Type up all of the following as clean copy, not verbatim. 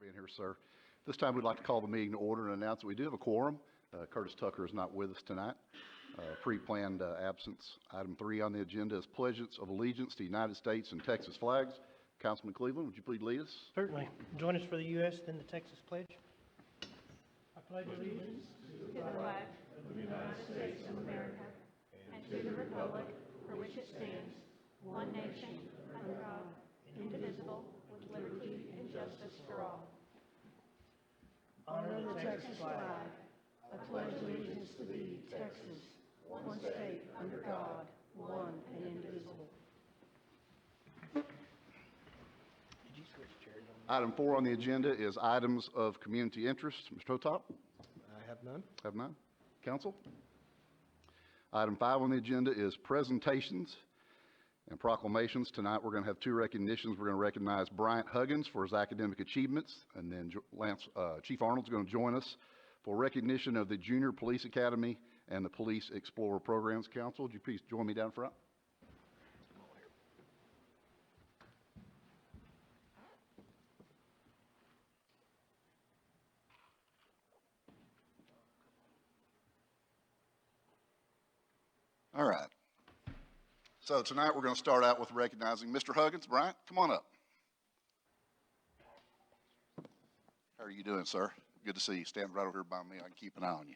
Being here, sir. This time we'd like to call the meeting to order and announce that we do have a quorum. Curtis Tucker is not with us tonight. Pre-planned absence. Item 3 on the agenda is pledges of allegiance to the United States and Texas flags. Councilman Cleveland, would you please lead us? Certainly. Join us for the U.S., then the Texas pledge. I pledge allegiance to the flag of the United States of America and to the republic for which it stands, one nation, under God, indivisible, with liberty and justice for all. Honor the Texas flag. I pledge allegiance to thee, Texas, one state, under God, one and indivisible. Item 4 on the agenda is items of community interest. Mr. Hotop? I have none. Have none. Council? Item 5 on the agenda is presentations and proclamations. Tonight we're going to have 2 recognitions. We're going to recognize Bryant Huggins for his academic achievements, and then Chief Arnold's going to join us for recognition of the Junior Police Academy and the Police Explorer Programs. Council, would you please join me down front? All right. So tonight we're going to start out with recognizing Mr. Huggins. Bryant, come on up. How are you doing, sir? Good to see you. Stand right over here by me. I can keep an eye on you.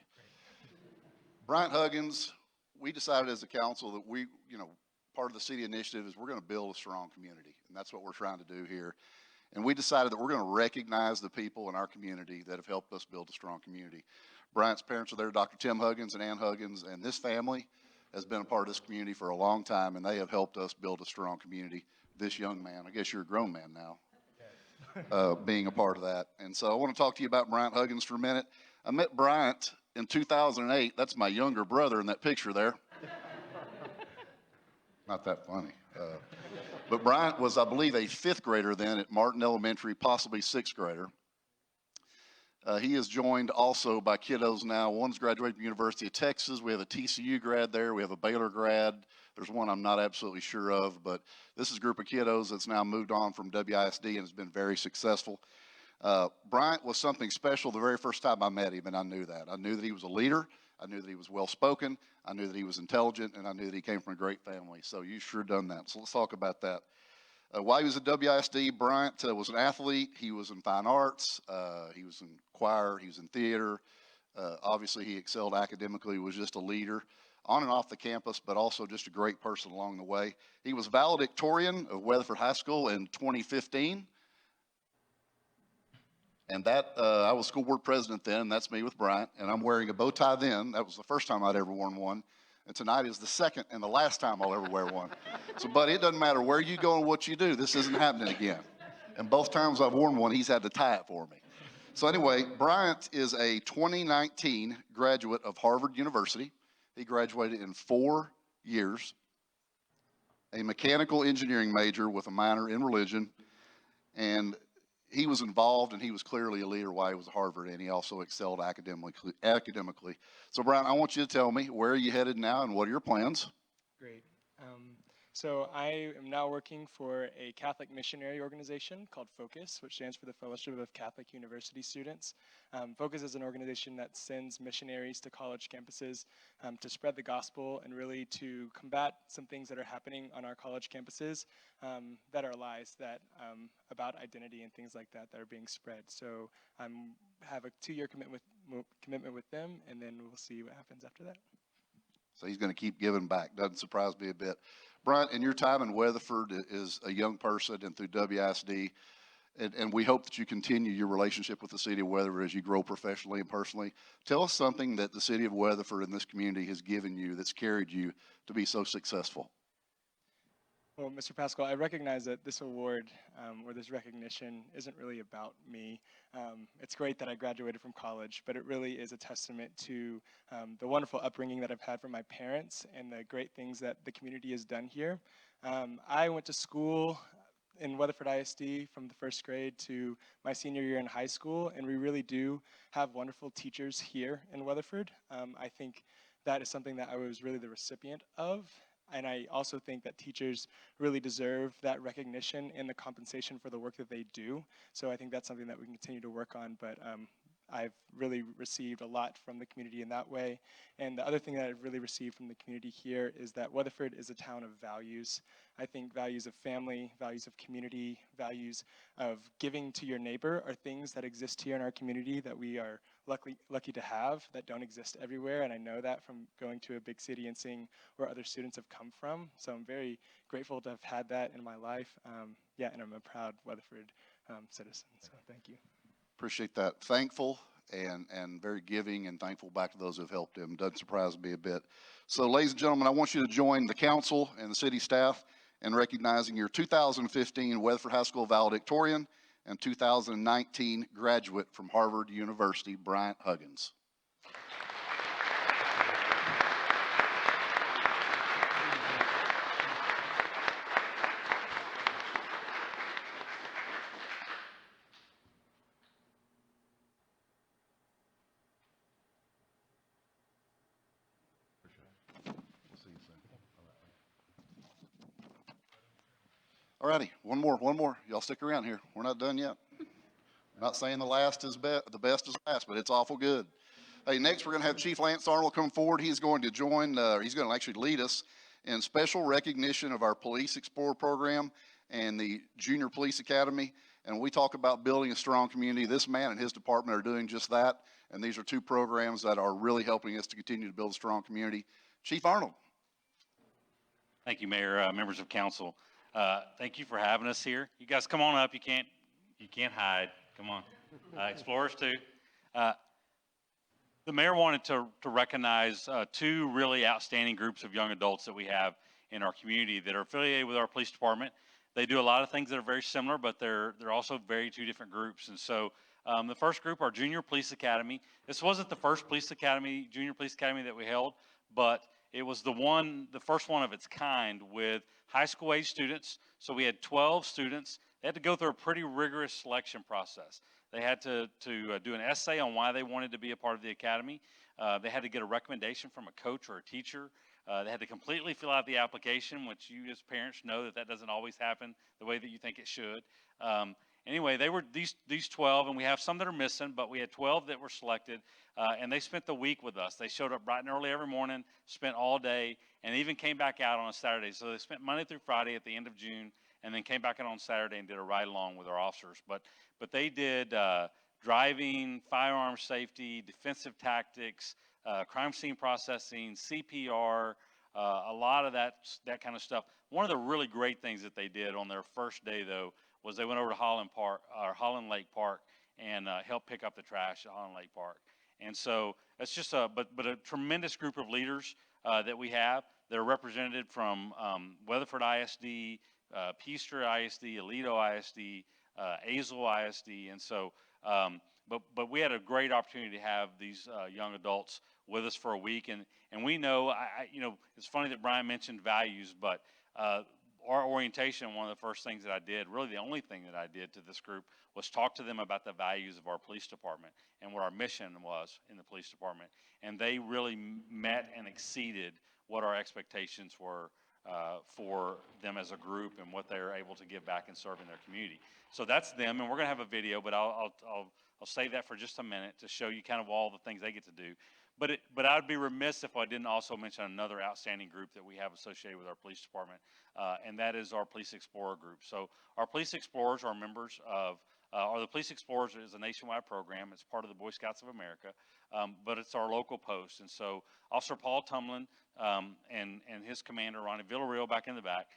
Bryant Huggins, we decided as a council that part of the city initiative is we're going to build a strong community, and that's what we're trying to do here. And we decided that we're going to recognize the people in our community that have helped us build a strong community. Bryant's parents are there, Dr. Tim Huggins and Ann Huggins, and this family has been a part of this community for a long time, and they have helped us build a strong community. This young man, I guess you're a grown man now, being a part of that. And so I want to talk to you about Bryant Huggins for a minute. I met Bryant in 2008. That's my younger brother in that picture there. Not that funny. But Bryant was, I believe, a 5th grader then at Martin Elementary, possibly 6th grader. He is joined also by kiddos now. One's graduated from the University of Texas. We have a TCU grad there. We have a Baylor grad. There's one I'm not absolutely sure of, but this is a group of kiddos that's now moved on from WISD and has been very successful. Bryant was something special the very first time I met him, and I knew that. I knew that he was a leader. I knew that he was well-spoken. I knew that he was intelligent, and I knew that he came from a great family. So you've sure done that. So let's talk about that. While he was at WISD, Bryant was an athlete. He was in fine arts. He was in choir. He was in theater. Obviously, he excelled academically. He was just a leader on and off the campus, but also just a great person along the way. He was valedictorian of Weatherford High School in 2015. And that, I was school board president then, and that's me with Bryant. And I'm wearing a bow tie then. That was the first time I'd ever worn one. And tonight is the second and the last time I'll ever wear one. So, buddy, it doesn't matter where you go and what you do. This isn't happening again. And both times I've worn one, he's had to tie it for me. So anyway, Bryant is a 2019 graduate of Harvard University. He graduated in 4 years, a mechanical engineering major with a minor in religion. And he was involved, and he was clearly a leader while he was at Harvard, and he also excelled academically. So, Brian, I want you to tell me, where are you headed now, and what are your plans? Great. So I am now working for a Catholic missionary organization called Focus, which stands for the Fellowship of Catholic University Students. Focus is an organization that sends missionaries to college campuses to spread the gospel and really to combat some things that are happening on our college campuses that are lies that about identity and things like that are being spread. So I have a 2-year commitment with them, and then we'll see what happens after that. So he's going to keep giving back. Doesn't surprise me a bit. Bryant, in your time in Weatherford as a young person and through WISD, and we hope that you continue your relationship with the city of Weatherford as you grow professionally and personally. Tell us something that the city of Weatherford and this community has given you that's carried you to be so successful. Well, Mr. Pascal, I recognize that this award or this recognition isn't really about me. It's great that I graduated from college, but it really is a testament to the wonderful upbringing that I've had from my parents and the great things that the community has done here. I went to school in Weatherford ISD from the 1st grade to my senior year in high school, and we really do have wonderful teachers here in Weatherford. I think that is something that I was really the recipient of. I also think that teachers really deserve that recognition and the compensation for the work that they do. So I think that's something that we can continue to work on. But I've really received a lot from the community in that way. And the other thing that I've really received from the community here is that Weatherford is a town of values. I think values of family, values of community, values of giving to your neighbor are things that exist here in our community that we are lucky to have, that don't exist everywhere. And I know that from going to a big city and seeing where other students have come from. So I'm very grateful to have had that in my life. Yeah, and I'm a proud Weatherford citizen. So thank you. Appreciate that. Thankful and very giving and thankful back to those who have helped him. Doesn't surprise me a bit. So, ladies and gentlemen, I want you to join the council and the city staff in recognizing your 2015 Weatherford High School valedictorian and 2019 graduate from Harvard University, Bryant Huggins. All righty, one more. Y'all stick around here. We're not done yet. I'm not saying the the best is last, but it's awful good. Hey, next we're going to have Chief Lance Arnold come forward. He's going to join, he's going to actually lead us in special recognition of our Police Explorer program and the Junior Police Academy. And we talk about building a strong community. This man and his department are doing just that. And these are two programs that are really helping us to continue to build a strong community. Chief Arnold. Thank you, Mayor, members of council. Thank you for having us here. You guys come on up. You can't hide. Come on. Explorers too. The mayor wanted to recognize two really outstanding groups of young adults that we have in our community that are affiliated with our police department. They do a lot of things that are very similar, but they're also very two different groups. And so the first group, our Junior Police Academy. This wasn't the first Junior Police Academy that we held, but it was the first one of its kind with high school age students. So we had 12 students. They had to go through a pretty rigorous selection process. They had to do an essay on why they wanted to be a part of the academy. They had to get a recommendation from a coach or a teacher. They had to completely fill out the application, which you as parents know that doesn't always happen the way that you think it should. Anyway, they were these 12, and we have some that are missing, but we had 12 that were selected, and they spent the week with us. They showed up bright and early every morning, spent all day, and even came back out on a Saturday. So they spent Monday through Friday at the end of June, and then came back out on Saturday and did a ride-along with our officers. But they did driving, firearm safety, defensive tactics, crime scene processing, CPR, a lot of that kind of stuff. One of the really great things that they did on their first day, though, was they went over to Holland Lake Park and helped pick up the trash at Holland Lake Park. And so that's just a tremendous group of leaders that we have. They're represented from Weatherford ISD, Peaster ISD, Aledo ISD, Azle ISD, and so. But we had a great opportunity to have these young adults with us for a week, and we know it's funny that Brian mentioned values, but our orientation, one of the first things that I did, really the only thing that I did to this group, was talk to them about the values of our police department and what our mission was in the police department. And they really met and exceeded what our expectations were for them as a group and what they're able to give back and serve in their community. So that's them, and we're going to have a video, but I'll save that for just a minute to show you kind of all the things they get to do. But I'd be remiss if I didn't also mention another outstanding group that we have associated with our police department, and that is our Police Explorer group. So our Police Explorers are members of, the Police Explorers is a nationwide program. It's part of the Boy Scouts of America, but it's our local post. And so Officer Paul Tumlin and his commander, Ronnie Villarreal, back in the back,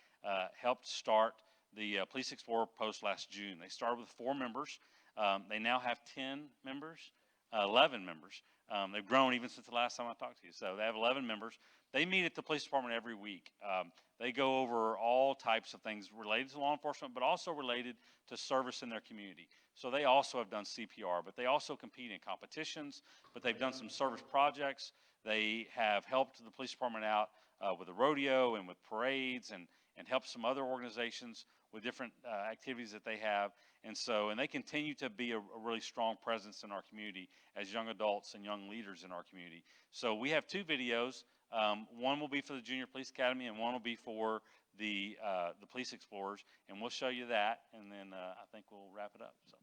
helped start the Police Explorer post last June. They started with 4 members. They now have 11 members. They've grown even since the last time I talked to you. So they have 11 members. They meet at the police department every week. They go over all types of things related to law enforcement, but also related to service in their community. So they also have done CPR, but they also compete in competitions, but they've done some service projects. They have helped the police department out with the rodeo and with parades and helped some other organizations with different activities that they have. And they continue to be a really strong presence in our community as young adults and young leaders in our community. So we have 2 videos One will be for the Junior Police Academy, and one will be for the Police Explorers, and we'll show you that, and then I think we'll wrap it up. So.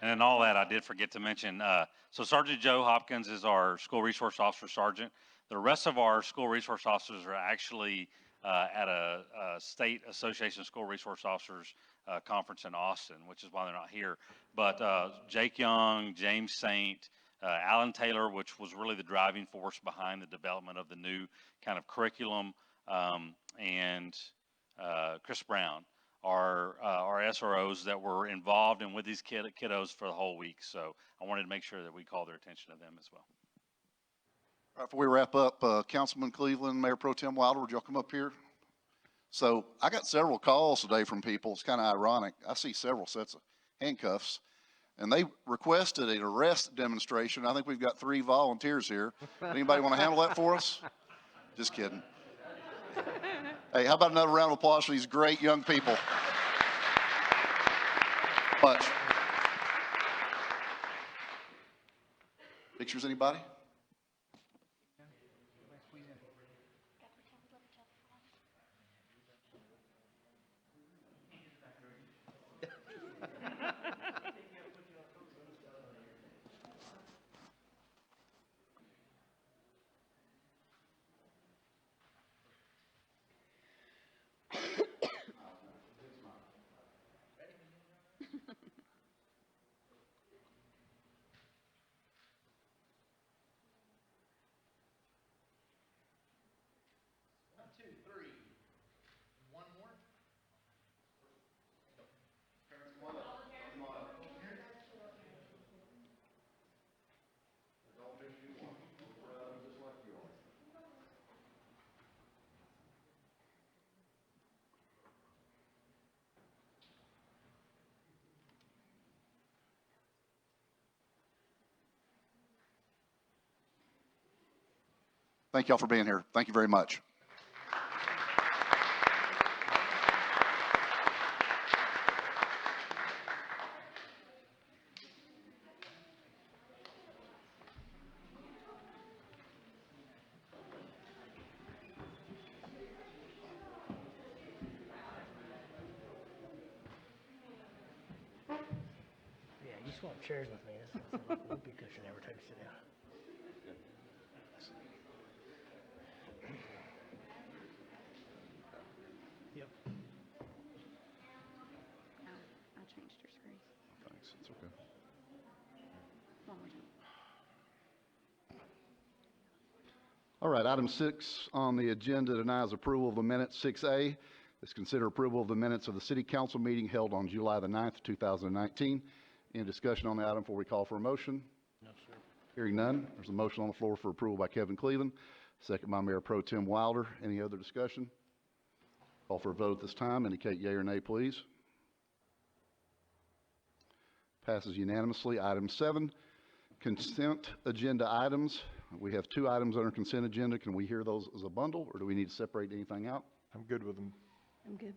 And then all that, I did forget to mention, so Sergeant Joe Hopkins is our school resource officer sergeant. The rest of our school resource officers are actually at a state association of school resource officers conference in Austin, which is why they're not here. But Jake Young, James Saint, Alan Taylor, which was really the driving force behind the development of the new kind of curriculum, and Chris Brown are our SROs that were involved and with these kiddos for the whole week. So I wanted to make sure that we call their attention to them as well. All right, before we wrap up, Councilman Cleveland, Mayor Pro Tem Wilder, would y'all come up here? So I got several calls today from people. It's kind of ironic. I see several sets of handcuffs, and they requested an arrest demonstration. I think we've got 3 volunteers here. Anybody want to handle that for us? Just kidding. Hey, how about another round of applause for these great young people? Much. Pictures, anybody? Thank y'all for being here. Thank you very much. Yeah, you swap chairs with me. That's a whoopee cushion every time you sit down. Yep. I changed your screen. Thanks, it's okay. One more time. All right, item 6 on the agenda tonight is approval of the minutes. 6A is consider approval of the minutes of the city council meeting held on July the 9th, 2019. Any discussion on the item before we call for a motion? No, sir. Hearing none, there's a motion on the floor for approval by Kevin Cleveland, second by Mayor Pro Tem Wilder. Any other discussion? Call for a vote at this time. Indicate yea or nay, please. Passes unanimously. Item 7, consent agenda items. We have 2 items on our consent agenda. Can we hear those as a bundle, or do we need to separate anything out? I'm good with them. I'm good.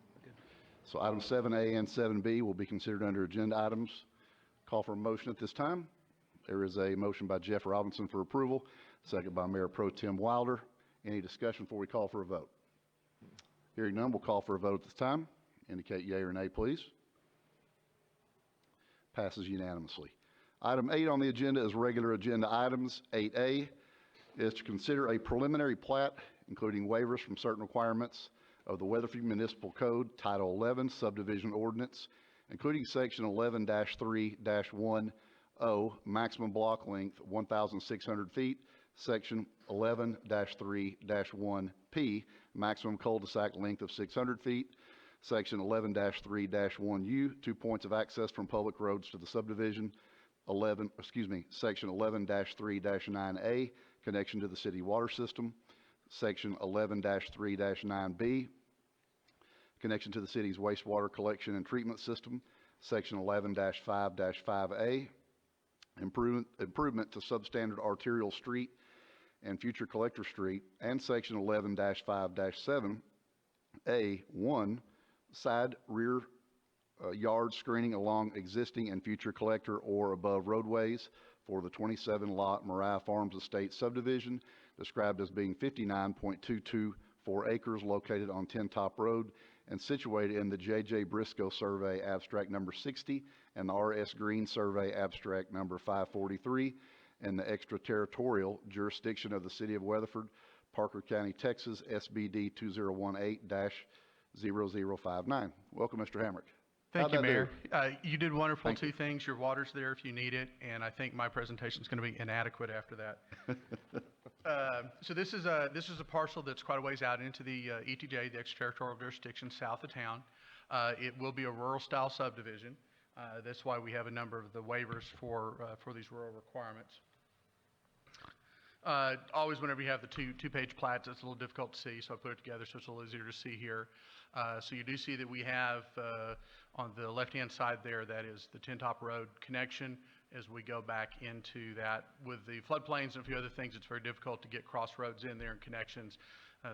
So item 7A and 7B will be considered under agenda items. Call for a motion at this time. There is a motion by Jeff Robinson for approval, second by Mayor Pro Tem Wilder. Any discussion before we call for a vote? Hearing none, we'll call for a vote at this time. Indicate yea or nay, please. Passes unanimously. Item 8 on the agenda is regular agenda items. 8A is to consider a preliminary plat, including waivers from certain requirements of the Weatherford Municipal Code, Title 11, Subdivision Ordinance, including Section 11-3-10, maximum block length 1,600 feet, Section 11-3-1P, maximum cul-de-sac length of 600 feet, Section 11-3-1U, 2 points of access from public roads to the subdivision, Section 11-3-9A, connection to the city water system, Section 11-3-9B, connection to the city's wastewater collection and treatment system, Section 11-5-5A, improvement to substandard arterial street and future collector street, and Section 11-5-7A1, side rear yard screening along existing and future collector or above roadways for the 27-lot Mariah Farms Estate subdivision, described as being 59.224 acres located on 10 Top Road and situated in the J.J. Briscoe Survey Abstract Number 60 and the R.S. Green Survey Abstract Number 543 in the extraterritorial jurisdiction of the City of Weatherford, Parker County, Texas, SBD 2018-0059. Welcome, Mr. Hamrick. Thank How'd you, that Mayor. You did wonderful. Thank you. Two things. Your water's there if you need it, and I think my presentation is going to be inadequate after that. So this is a parcel that's quite a ways out into the ETJ, the extraterritorial jurisdiction, south of town. It will be a rural-style subdivision. That's why we have a number of the waivers for these rural requirements. Always whenever you have the two-page plats, it's a little difficult to see, so I put it together so it's a little easier to see here. So you do see that we have on the left-hand side there, that is the Tin Top Road connection. As we go back into that with the floodplains and a few other things, it's very difficult to get crossroads in there and connections.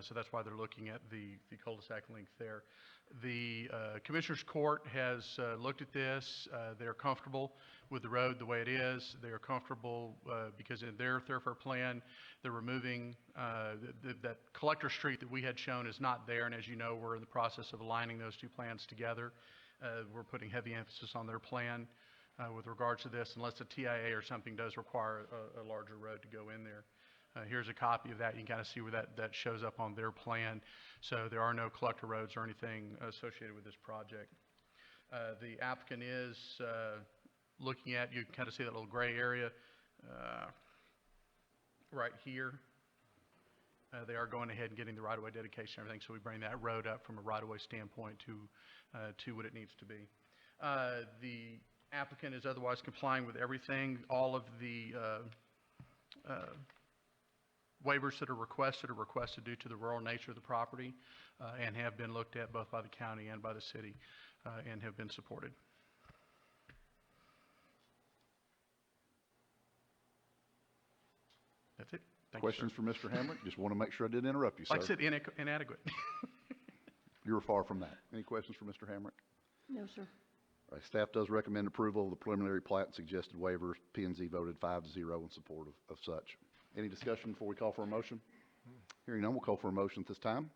So that's why they're looking at the cul-de-sac length there. The Commissioners Court has looked at this. They're comfortable with the road the way it is. They are comfortable because in their thoroughfare plan, they're removing that collector street that we had shown is not there. And as you know, we're in the process of aligning those two plans together. We're putting heavy emphasis on their plan with regards to this, unless a TIA or something does require a larger road to go in there. Here's a copy of that. You can kind of see where that shows up on their plan. So there are no collector roads or anything associated with this project. The applicant is looking at, you can kind of see that little gray area right here. They are going ahead and getting the right-of-way dedication and everything, so we bring that road up from a right-of-way standpoint to what it needs to be. The applicant is otherwise complying with everything. All of the waivers that are requested due to the rural nature of the property and have been looked at both by the county and by the city and have been supported. That's it. Thank Questions you, for Mr. Hamrick? Just want to make sure I didn't interrupt you, sir. like I said, inadequate. You were far from that. Any questions for Mr. Hamrick? No, sir. All right, staff does recommend approval of the preliminary plat and suggested waivers. P&Z voted 5-0 in support of such. Any discussion before we call for a motion? Hearing none, we'll call for a motion at this time.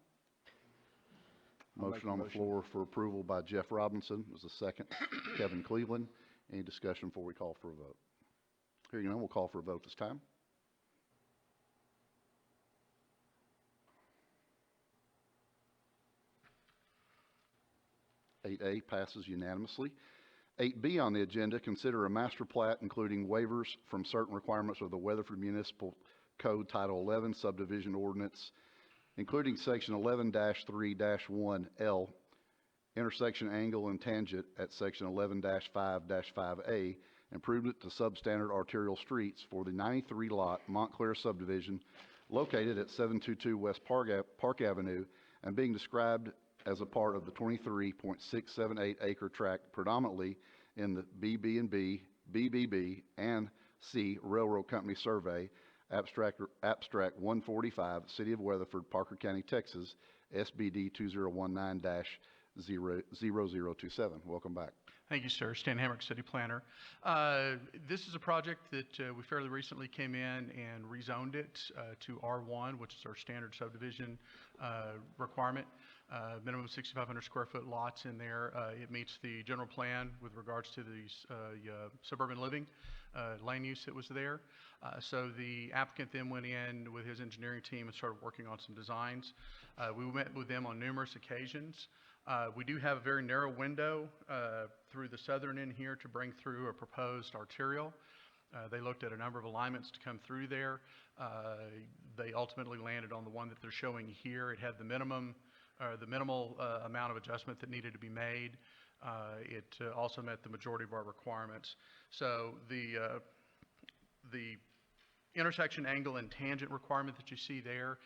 Motion on the floor for approval by Jeff Robinson. Was the second. Kevin Cleveland. Any discussion before we call for a vote? Hearing none, we'll call for a vote this time. Eight A passes unanimously. 8B on the agenda, consider a master plat including waivers from certain requirements of the Weatherford Municipal Code Title 11 Subdivision Ordinance, including Section 11-3-1L, intersection angle and tangent at Section 11-5-5A, improvement to substandard arterial streets for the 93-lot Montclair subdivision located at 722 West Park Avenue and being described as a part of the 23.678 acre tract predominantly in the BB&B, BBB, and C Railroad Company Survey, Abstract 145, City of Weatherford, Parker County, Texas, SBD 2019-0027. Welcome back. Thank you, sir. Stan Hamrick, City Planner. This is a project that we fairly recently came in and rezoned it to R1, which is our standard subdivision requirement. Minimum 6,500 square foot lots in there. It meets the general plan with regards to the suburban living land use that was there. So the applicant then went in with his engineering team and started working on some designs. We met with them on numerous occasions. We do have a very narrow window through the southern end here to bring through a proposed arterial. They looked at a number of alignments to come through there. They ultimately landed on the one that they're showing here. It had the minimal amount of adjustment that needed to be made. It also met the majority of our requirements. So the intersection angle and tangent requirement that you see there,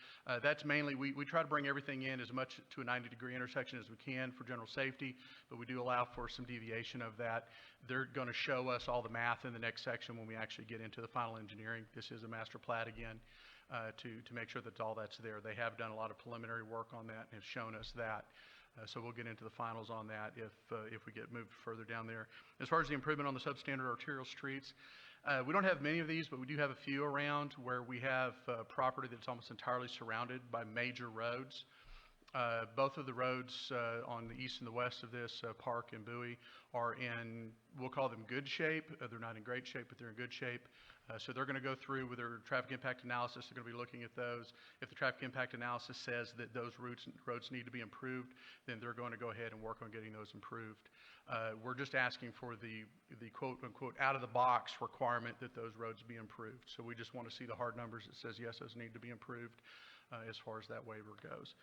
that's mainly, we try to bring everything in as much to a 90-degree intersection as we can for general safety, but we do allow for some deviation of that. They're going to show us all the math in the next section when we actually get into the final engineering. This is a master plat again, to make sure that all that's there. They have done a lot of preliminary work on that and have shown us that. So we'll get into the finals on that if we get moved further down there. As far as the improvement on the substandard arterial streets, we don't have many of these, but we do have a few around where we have property that's almost entirely surrounded by major roads. Both of the roads on the east and the west of this, Park and Bowie, are in, we'll call them good shape. They're not in great shape, but they're in good shape. So they're going to go through with their traffic impact analysis. They're going to be looking at those. If the traffic impact analysis says that those roads need to be improved, then they're going to go ahead and work on getting those improved. We're just asking for the quote-unquote out-of-the-box requirement that those roads be improved. So we just want to see the hard numbers that says, yes, those need to be improved as far as that waiver goes.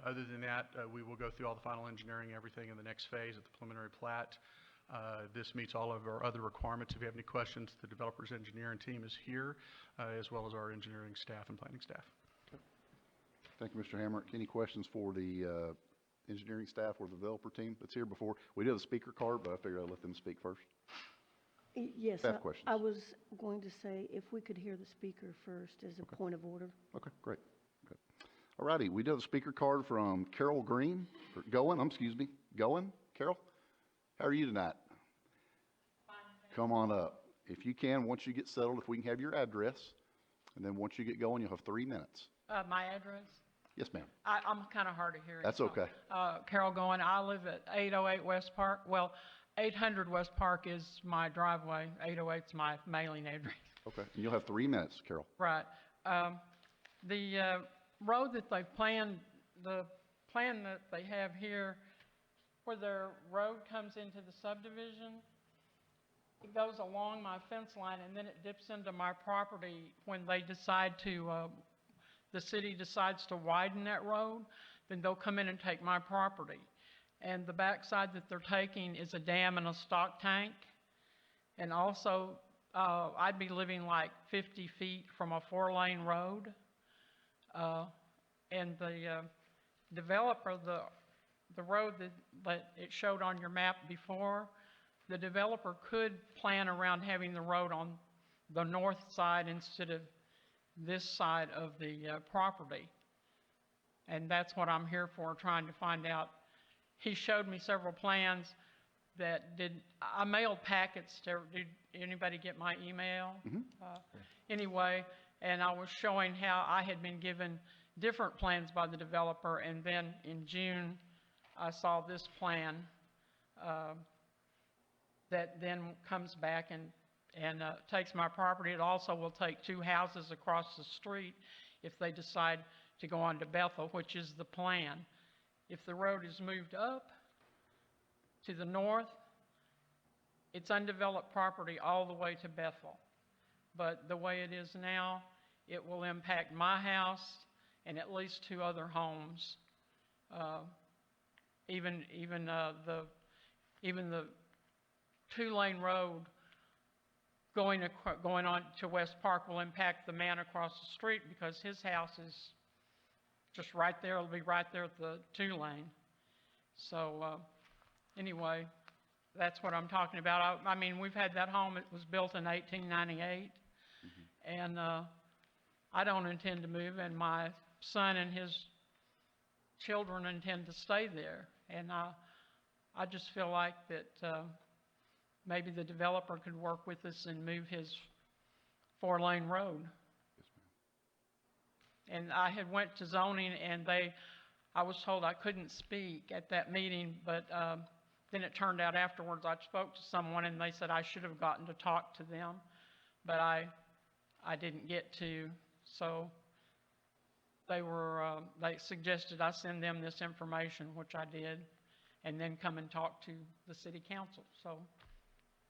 Other than that, we will go through all the final engineering, everything in the next phase at the preliminary plat. This meets all of our other requirements. If you have any questions, the developer's engineering team is here, as well as our engineering staff and planning staff. Thank you, Mr. Hammer. Any questions for the engineering staff or the developer team that's here before? We do have a speaker card, but I figured I'd let them speak first. Yes, Staff questions. I was going to say if we could hear the speaker first as a point of order. Okay, great. Okay. All righty, we do have a speaker card from Carol Green, or Goen, Carol? How are you tonight? Fine. Come on up. If you can, once you get settled, if we can have your address, and then once you get going, you'll have 3 minutes. My address? Yes, ma'am. I'm kind of hard of hearing. That's okay. Carol Goen, I live at 808 West Park. Well, 800 West Park is my driveway. 808 is my mailing address. Okay, and you'll have 3 minutes, Carol. Right. The road that they've planned, the plan that they have here, where their road comes into the subdivision, it goes along my fence line and then it dips into my property when they decide to, the city decides to widen that road, then they'll come in and take my property. And the backside that they're taking is a dam and a stock tank. And also, I'd be living like 50 feet from a 4-lane road. And the developer, the road that it showed on your map before, the developer could plan around having the road on the north side instead of this side of the property. And that's what I'm here for, trying to find out. He showed me several plans that I mailed packets to, did anybody get my email? Mm-hmm. Anyway, and I was showing how I had been given different plans by the developer, and then in June, I saw this plan that then comes back and takes my property. It also will take 2 houses across the street if they decide to go on to Bethel, which is the plan. If the road is moved up to the north, it's undeveloped property all the way to Bethel. But the way it is now, it will impact my house and at least 2 other homes. Even the 2-lane road going on to West Park will impact the man across the street because his house is just right there. It'll be right there at the 2-lane. So anyway, that's what I'm talking about. I mean, we've had that home. It was built in 1898, and I don't intend to move, and my son and his children intend to stay there. And I just feel like that maybe the developer could work with us and move his 4-lane road. And I had went to zoning, and I was told I couldn't speak at that meeting, but then it turned out afterwards I spoke to someone, and they said I should have gotten to talk to them, but I didn't get to. So they suggested I send them this information, which I did, and then come and talk to the city council. So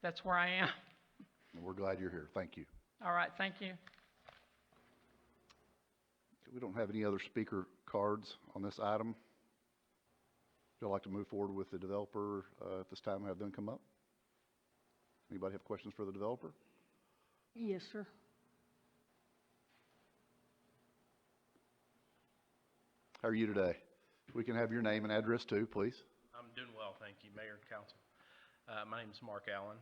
that's where I am. We're glad you're here. Thank you. All right, thank you. We don't have any other speaker cards on this item. Would you like to move forward with the developer at this time and have them come up? Anybody have questions for the developer? Yes, sir. How are you today? We can have your name and address too, please. I'm doing well, thank you, Mayor and Council. My name is Mark Allen.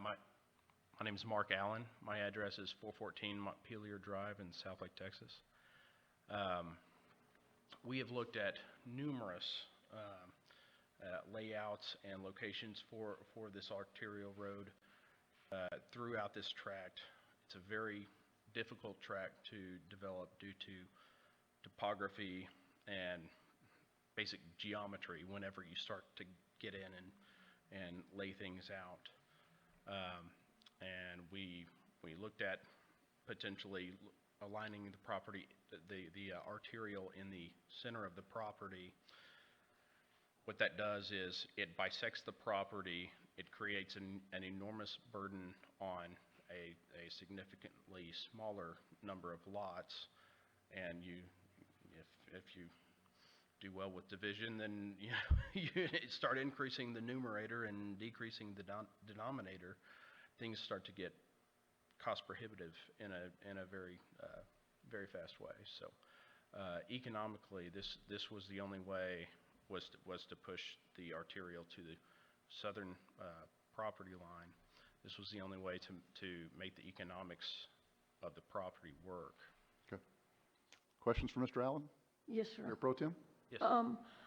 My name is Mark Allen. My address is 414 Montpelier Drive in Southlake, Texas. We have looked at numerous layouts and locations for this arterial road throughout this tract. It's a very difficult tract to develop due to topography and basic geometry whenever you start to get in and lay things out. And we looked at potentially aligning the property, the arterial in the center of the property. What that does is it bisects the property. It creates an enormous burden on a significantly smaller number of lots. And if you do well with division, then you start increasing the numerator and decreasing the denominator. Things start to get cost prohibitive in a very very fast way. So economically, this was the only way was to push the arterial to the southern property line. This was the only way to make the economics of the property work. Okay. Questions for Mr. Allen? Yes, sir. Mayor Pro Tem? Yes.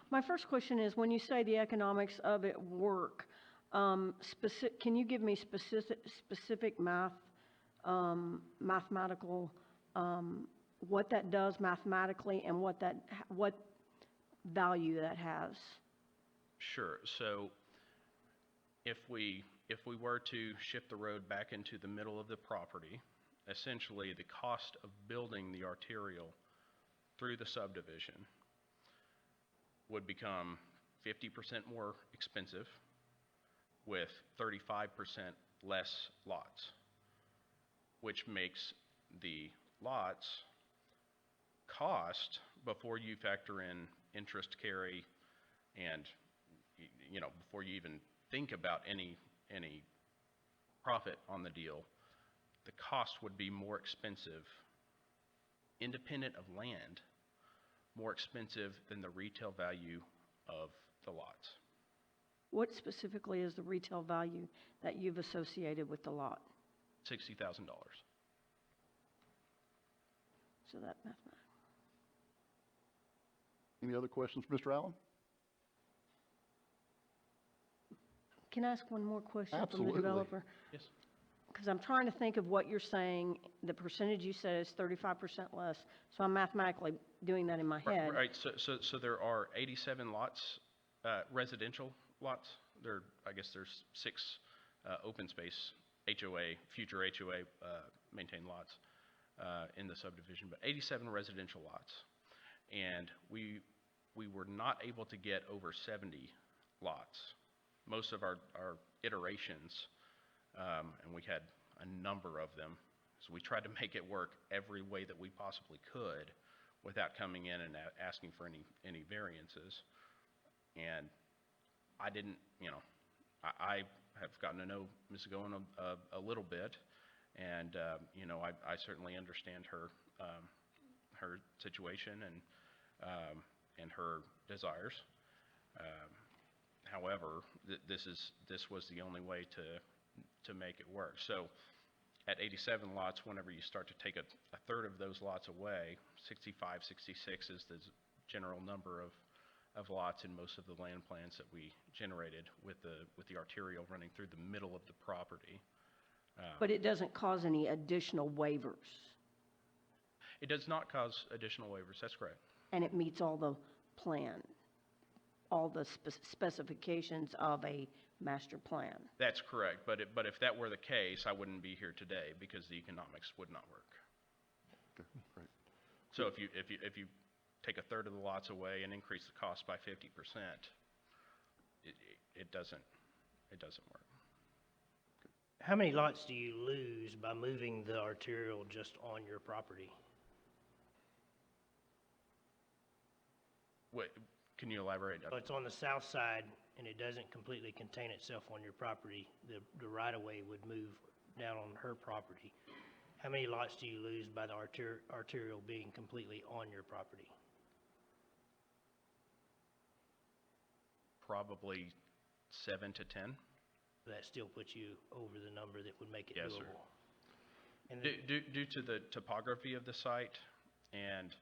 My first question is, when you say the economics of it work, can you give me specific mathematical, what that does mathematically and what value that has? Sure. So if we were to shift the road back into the middle of the property, essentially the cost of building the arterial through the subdivision would become 50% more expensive with 35% less lots, which makes the lots cost, before you factor in interest carry and before you even think about any profit on the deal, the cost would be more expensive, independent of land, more expensive than the retail value of the lots. What specifically is the retail value that you've associated with the lot? $60,000. So that mathematics. Any other questions for Mr. Allen? Can I ask one more question Absolutely. from the developer? Yes. Because I'm trying to think of what you're saying. The percentage you said is 35% less. So I'm mathematically doing that in my head. Right. So there are 87 lots, residential lots. I guess there's 6 open space HOA, future HOA maintained lots in the subdivision, but 87 residential lots. And we were not able to get over 70 lots. Most of our iterations, and we had a number of them, so we tried to make it work every way that we possibly could without coming in and asking for any variances. And I didn't, I have gotten to know Ms. Goen a little bit, and I certainly understand her situation and her desires. However, this was the only way to make it work. So at 87 lots, whenever you start to take a third of those lots away, 65, 66 is the general number of lots in most of the land plans that we generated with the arterial running through the middle of the property. But it doesn't cause any additional waivers. It does not cause additional waivers, that's correct. And it meets all the plan, all the specifications of a master plan. That's correct, but if that were the case, I wouldn't be here today because the economics would not work. Okay, great. So if you take a third of the lots away and increase the cost by 50%, it doesn't work. How many lots do you lose by moving the arterial just on your property? What, can you elaborate? So it's on the south side and it doesn't completely contain itself on your property. The right-of-way would move down on her property. How many lots do you lose by the arterial being completely on your property? Probably 7 to 10. That still puts you over the number that would make it Yes, doable. sir. And then, Due to the topography of the site, and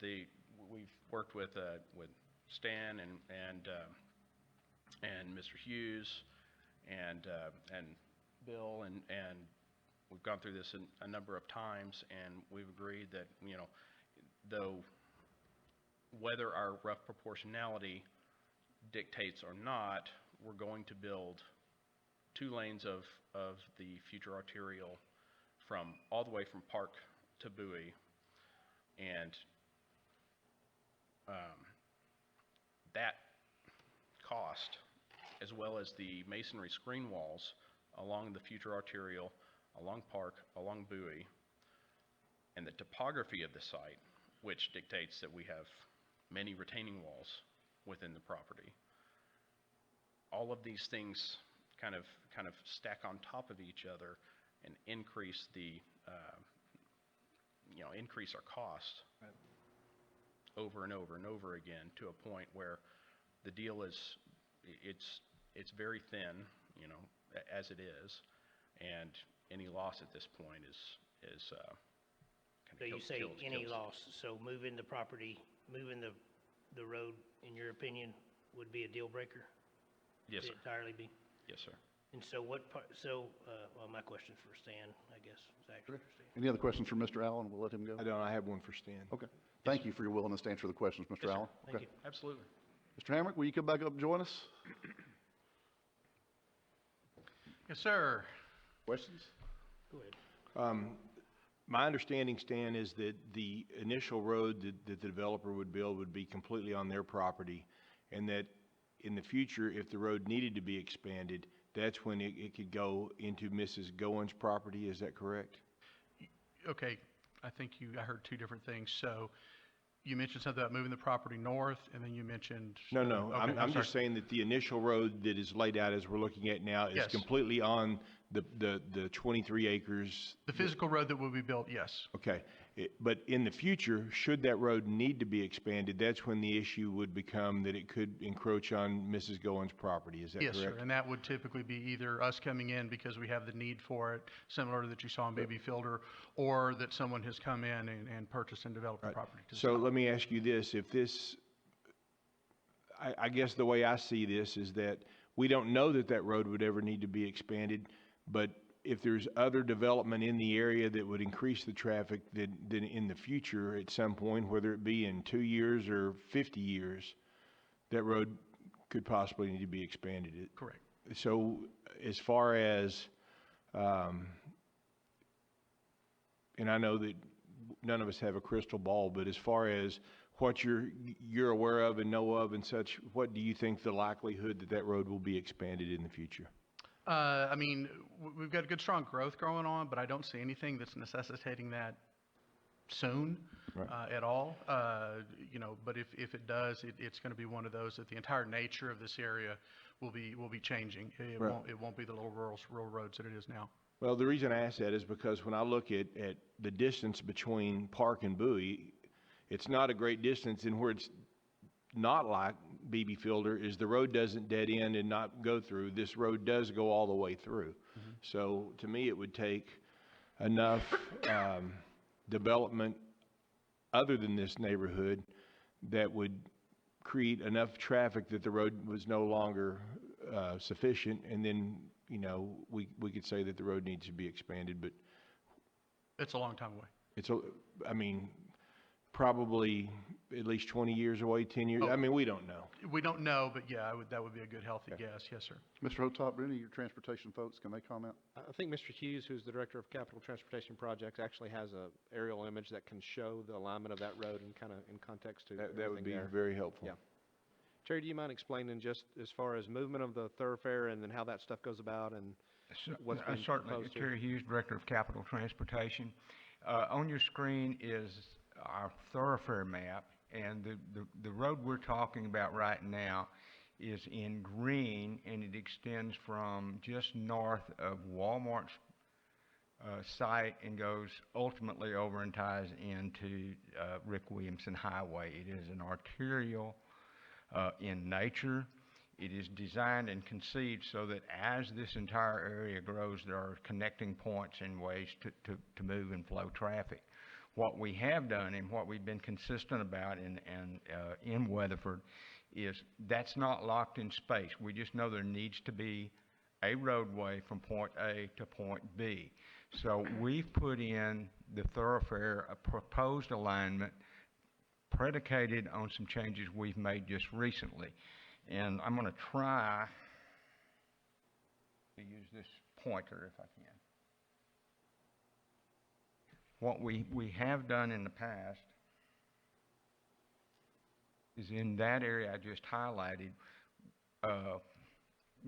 we've worked with Stan and Mr. Hughes and Bill, and we've gone through this a number of times, and we've agreed that though whether our rough proportionality dictates or not, we're going to build 2 lanes of the future arterial from all the way from Park to Bowie, and that cost, as well as the masonry screen walls along the future arterial, along Park, along Bowie, and the topography of the site, which dictates that we have many retaining walls within the property. All of these things kind of stack on top of each other and increase the increase our cost over and over and over again, to a point where the deal is it's very thin, as it is, and any loss at this point is So you say any loss, so moving the property, moving the road, in your opinion, would be a deal breaker? Yes, Would sir. it entirely be? Yes, sir. And so what part, well, my question's for Stan, I guess, it's actually for Stan. Any other questions for Mr. Allen? We'll let him go. I don't, I have one for Stan. Okay. Thank you for your willingness to answer the questions, Mr. Yes, sir. Allen. Thank you. Absolutely. Mr. Hamrick, will you come back up and join us? Yes, sir. Questions? Go ahead. My understanding, Stan, is that the initial road that the developer would build would be completely on their property, and that in the future, if the road needed to be expanded, that's when it could go into Mrs. Goins' property. Is that correct? Okay, I think I heard 2 different things. So you mentioned something about moving the property north, and then you mentioned. No, Okay, I'm sorry. just saying that the initial road that is laid out as we're looking at now is Yes. completely on the 23 acres. The physical road that will be built, yes. Okay, but in the future, should that road need to be expanded, that's when the issue would become that it could encroach on Mrs. Goins' property. Is that correct? Yes, sir, and that would typically be either us coming in because we have the need for it, similar to that you saw in Baby Fielder, or that someone has come in and purchased and developed the Right. property. to So sell. let me ask you this, if this, I guess the way I see this is that we don't know that that road would ever need to be expanded, but if there's other development in the area that would increase the traffic, then in the future, at some point, whether it be in 2 years or 50 years, that road could possibly need to be expanded. Correct. So as far as, and I know that none of us have a crystal ball, but as far as what you're aware of and know of and such, what do you think the likelihood that that road will be expanded in the future? I mean, we've got good, strong growth going on, but I don't see anything that's necessitating that soon Right. at all. But if it does, it's going to be one of those that the entire nature of this area will be changing. It Right. won't be the little rural roads that it is now. Well, the reason I ask that is because when I look at the distance between Park and Bowie, it's not a great distance, and where it's not like BB Fielder is the road doesn't dead end and not go through. This road does go all the way through. So to me, it would take enough development other than this neighborhood that would create enough traffic that the road was no longer sufficient, and then, we could say that the road needs to be expanded, but It's a long time away. probably at least 20 years away, 10 years. Oh. We don't know. We don't know, but yeah, that would be a good, healthy guess. Yes, sir. Mr. Hotop, do any of your transportation folks, can they comment? I think Mr. Hughes, who's the Director of Capital Transportation Projects, actually has a aerial image that can show the alignment of that road and kind of in context to That would everything be there. very helpful. Yeah. Terry, do you mind explaining just as far as movement of the thoroughfare and then how that stuff goes about and what's being Certainly, proposed here? Terry Hughes, Director of Capital Transportation. On your screen is our thoroughfare map, and the road we're talking about right now is in green, and it extends from just north of Walmart's site and goes ultimately over and ties into Rick Williamson Highway. It is an arterial in nature. It is designed and conceived so that as this entire area grows, there are connecting points and ways to move and flow traffic. What we have done and what we've been consistent about in Weatherford is that's not locked in space. We just know there needs to be a roadway from point A to point B. So we've put in the thoroughfare, a proposed alignment predicated on some changes we've made just recently. And I'm going to try to use this pointer if I can. What we have done in the past is in that area I just highlighted,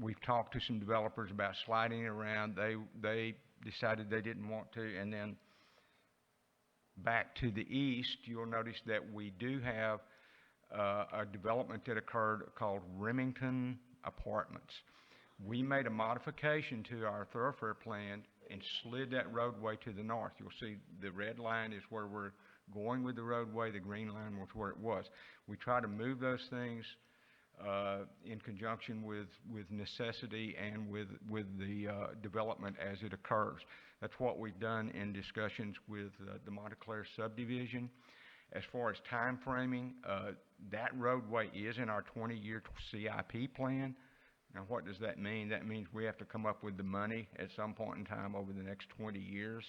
we've talked to some developers about sliding it around. They decided they didn't want to, and then back to the east, you'll notice that we do have a development that occurred called Remington Apartments. We made a modification to our thoroughfare plan and slid that roadway to the north. You'll see the red line is where we're going with the roadway, the green line was where it was. We try to move those things in conjunction with necessity and with the development as it occurs. That's what we've done in discussions with the Montclair subdivision. As far as time framing, that roadway is in our 20-year CIP plan. Now, what does that mean? That means we have to come up with the money at some point in time over the next 20 years,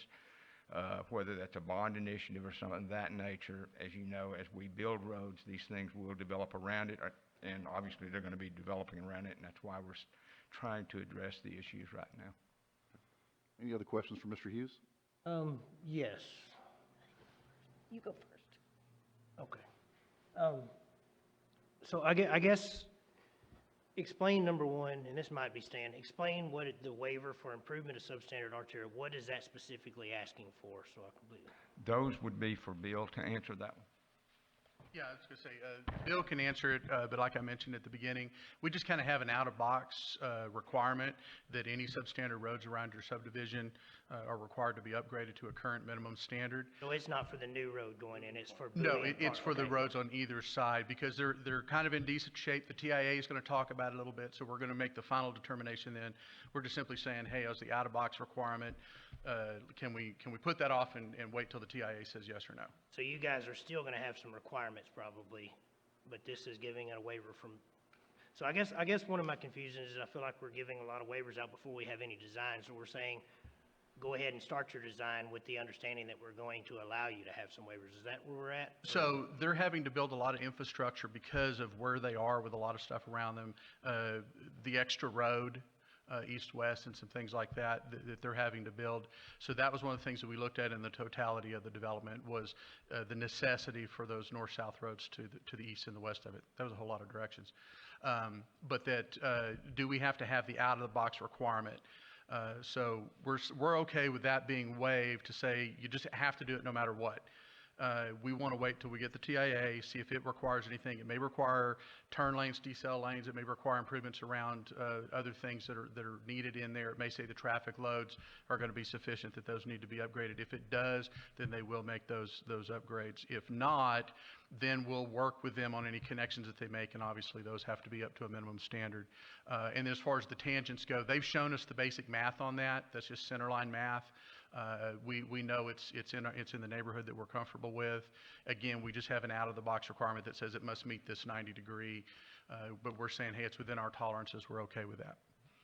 whether that's a bond initiative or something of that nature. As you know, as we build roads, these things will develop around it, and obviously they're going to be developing around it, and that's why we're trying to address the issues right now. Any other questions for Mr. Hughes? Yes. You go first. Okay. So I guess, explain number one, and this might be Stan, explain what the waiver for improvement of substandard arterial, what is that specifically asking for, so I completely. Those would be for Bill to answer that one. Yeah, I was going to say, Bill can answer it, but like I mentioned at the beginning, we just kind of have an out-of-box requirement that any substandard roads around your subdivision are required to be upgraded to a current minimum standard. So it's not for the new road going in, it's for. No, Brilliant it's Park. for the Okay. roads on either side, because they're kind of in decent shape. The TIA is going to talk about it a little bit, so we're going to make the final determination then. We're just simply saying, hey, as the out-of-box requirement, can we put that off and wait till the TIA says yes or no? So you guys are still gonna have some requirements probably, but this is giving a waiver from, so I guess one of my confusions is I feel like we're giving a lot of waivers out before we have any design, so we're saying, go ahead and start your design with the understanding that we're going to allow you to have some waivers. Is that where we're at? So they're having to build a lot of infrastructure because of where they are with a lot of stuff around them. The extra road, east-west and some things like that they're having to build. So that was one of the things that we looked at in the totality of the development was the necessity for those north-south roads to the east and the west of it. That was a whole lot of directions. But that, do we have to have the out-of-the-box requirement? So we're okay with that being waived to say you just have to do it no matter what. We want to wait till we get the TIA, see if it requires anything. It may require turn lanes, decel lanes. It may require improvements around other things that are needed in there. It may say the traffic loads are going to be sufficient, that those need to be upgraded. If it does, then they will make those upgrades. If not, then we'll work with them on any connections that they make, and obviously those have to be up to a minimum standard. And as far as the tangents go, they've shown us the basic math on that. That's just centerline math. We know it's in the neighborhood that we're comfortable with. Again, we just have an out-of-the-box requirement that says it must meet this 90-degree, but we're saying, hey, it's within our tolerances. We're okay with that.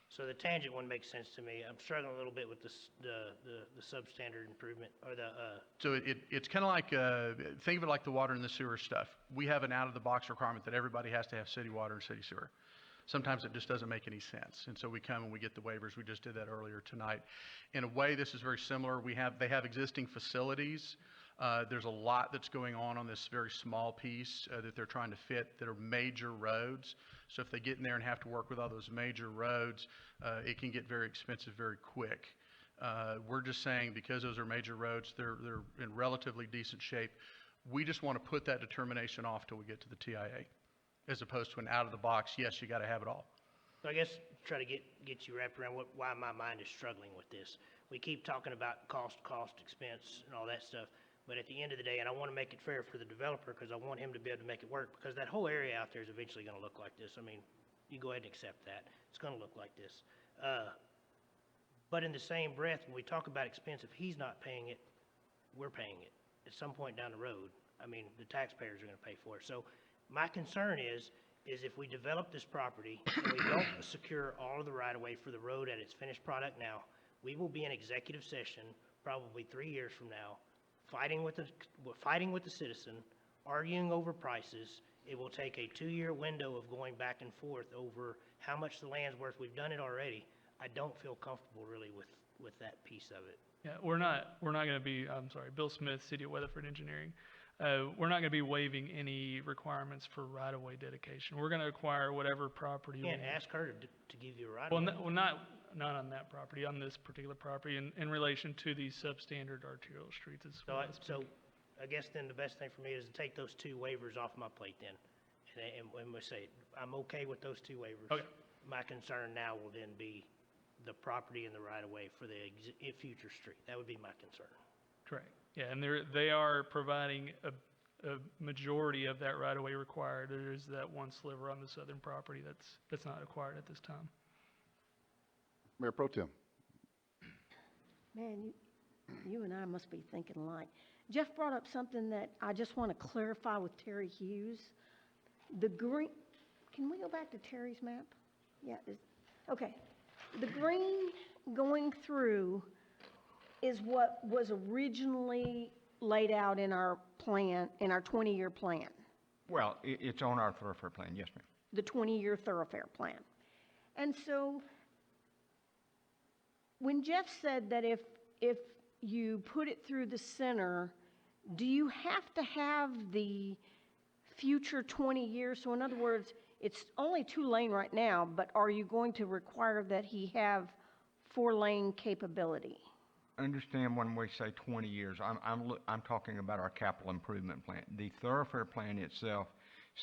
So the tangent one makes sense to me. I'm struggling a little bit with the substandard improvement or the. So it's kind of like, think of it like the water and the sewer stuff. We have an out-of-the-box requirement that everybody has to have city water and city sewer. Sometimes it just doesn't make any sense. And so we come and we get the waivers. We just did that earlier tonight. In a way, this is very similar. They have existing facilities. There's a lot that's going on this very small piece that they're trying to fit that are major roads. So if they get in there and have to work with all those major roads, it can get very expensive very quick. We're just saying because those are major roads, they're in relatively decent shape. We just want to put that determination off till we get to the TIA, as opposed to an out-of-the-box, yes, you got to have it all. So I guess try to get you wrapped around why my mind is struggling with this. We keep talking about cost, expense, and all that stuff. But at the end of the day, and I want to make it fair for the developer because I want him to be able to make it work, because that whole area out there is eventually going to look like this. I mean, you go ahead and accept that. It's going to look like this. But in the same breath, when we talk about expense, if he's not paying it, we're paying it. At some point down the road, I mean, the taxpayers are going to pay for it. So my concern is if we develop this property and we don't secure all of the right-of-way for the road at its finished product now, we will be in executive session probably 3 years from now, fighting with the citizen arguing over prices. It will take a 2-year window of going back and forth over how much the land's worth. We've done it already. I don't feel comfortable really with that piece of it. Yeah, we're not gonna be, I'm sorry, Bill Smith, City of Weatherford Engineering. We're not gonna be waiving any requirements for right-of-way dedication. We're gonna acquire whatever property. You can't ask her to give you a right Well, of way. not on that property, on this particular property, in relation to these substandard arterial streets as well. So I guess then the best thing for me is to take those 2 waivers off my plate then. And we say, I'm okay with those 2 waivers. Okay. My concern now will then be the property and the right of way for the future street. That would be my concern. Correct. Yeah, and they are providing a majority of that right of way required. There is that one sliver on the southern property that's not acquired at this time. Mayor Pro Tem. Man, you and I must be thinking alike. Jeff brought up something that I just want to clarify with Terry Hughes. The green, can we go back to Terry's map? Yeah, okay. The green going through is what was originally laid out in our plan, in our 20-year plan, Well, it's on our thoroughfare plan, yes, ma'am. the 20-year thoroughfare plan. And so when Jeff said that if you put it through the center, do you have to have the future 20 years? So in other words, it's only 2-lane right now, but are you going to require that he have 4-lane capability? Understand when we say 20 years, I'm talking about our capital improvement plan. The thoroughfare plan itself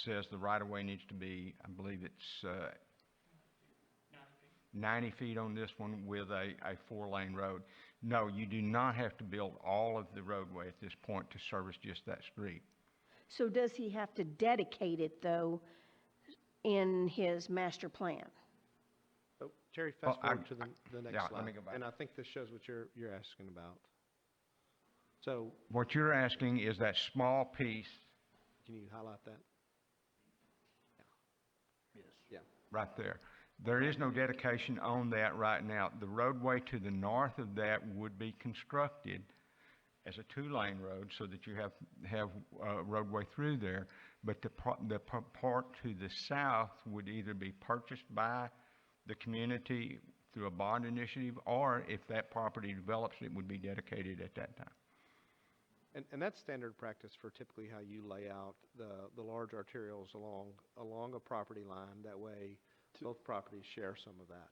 says the right-of-way needs to be, I believe it's 90 feet on this one with a 4-lane road. No, you do not have to build all of the roadway at this point to service just that street. So does he have to dedicate it, though, in his master plan? Oh, Jerry, Well, fast forward to the next yeah, slide. let me go back. And I think this shows what you're asking about. So, What you're asking is that small piece can you highlight that? Yes. Yeah. right there. There is no dedication on that right now. The roadway to the north of that would be constructed as a 2-lane road so that you have roadway through there. But the part to the south would either be purchased by the community through a bond initiative, or if that property develops, it would be dedicated at that time. And that's standard practice for typically how you lay out the large arterials along a property line. That way, both properties share some of that.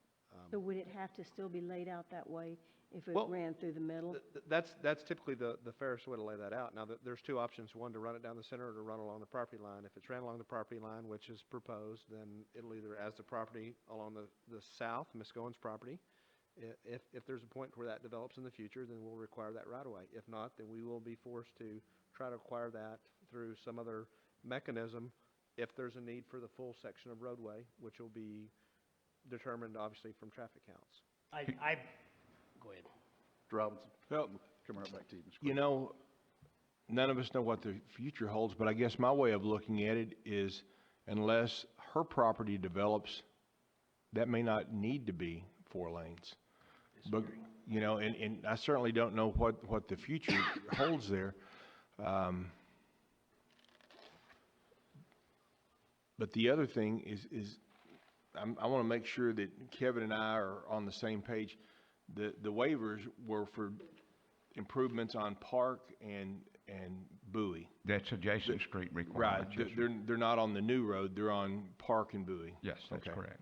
So would it have to still be laid out that way if it Well, ran through the middle? That's typically the fairest way to lay that out. Now, there's 2 options: one, to run it down the center, or to run along the property line. If it's ran along the property line, which is proposed, then it'll either, as the property along the south, Ms. Goins' property, if there's a point where that develops in the future, then we'll require that right away. If not, then we will be forced to try to acquire that through some other mechanism if there's a need for the full section of roadway, which will be determined obviously from traffic counts. Go ahead. Mr. Robinson. Well, Coming right back to you, Mr. You know, none of us know what the future holds, but I guess my way of looking at it is unless her property develops, that may not need to be 4 lanes. But, you know, and I certainly don't know what the future holds there. But the other thing is I want to make sure that Kevin and I are on the same page. The waivers were for improvements on Park and Bowie. That's adjacent street requirements. Right, yes, sir. they're not on the new road, they're on Park and Bowie. Yes, that's Okay. correct.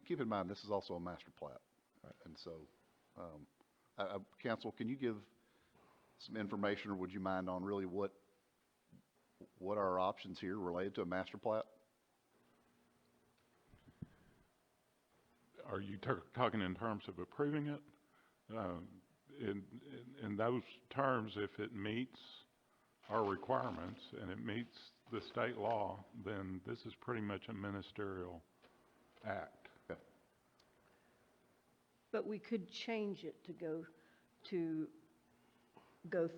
Keep in mind, this is also a master plat. And so, council, can you give some information, or would you mind, on really what are our options here related to a master plat? Are you talking in terms of approving it? In those terms, if it meets our requirements and it meets the state law, then this is pretty much a ministerial act. Okay. But we could change it to go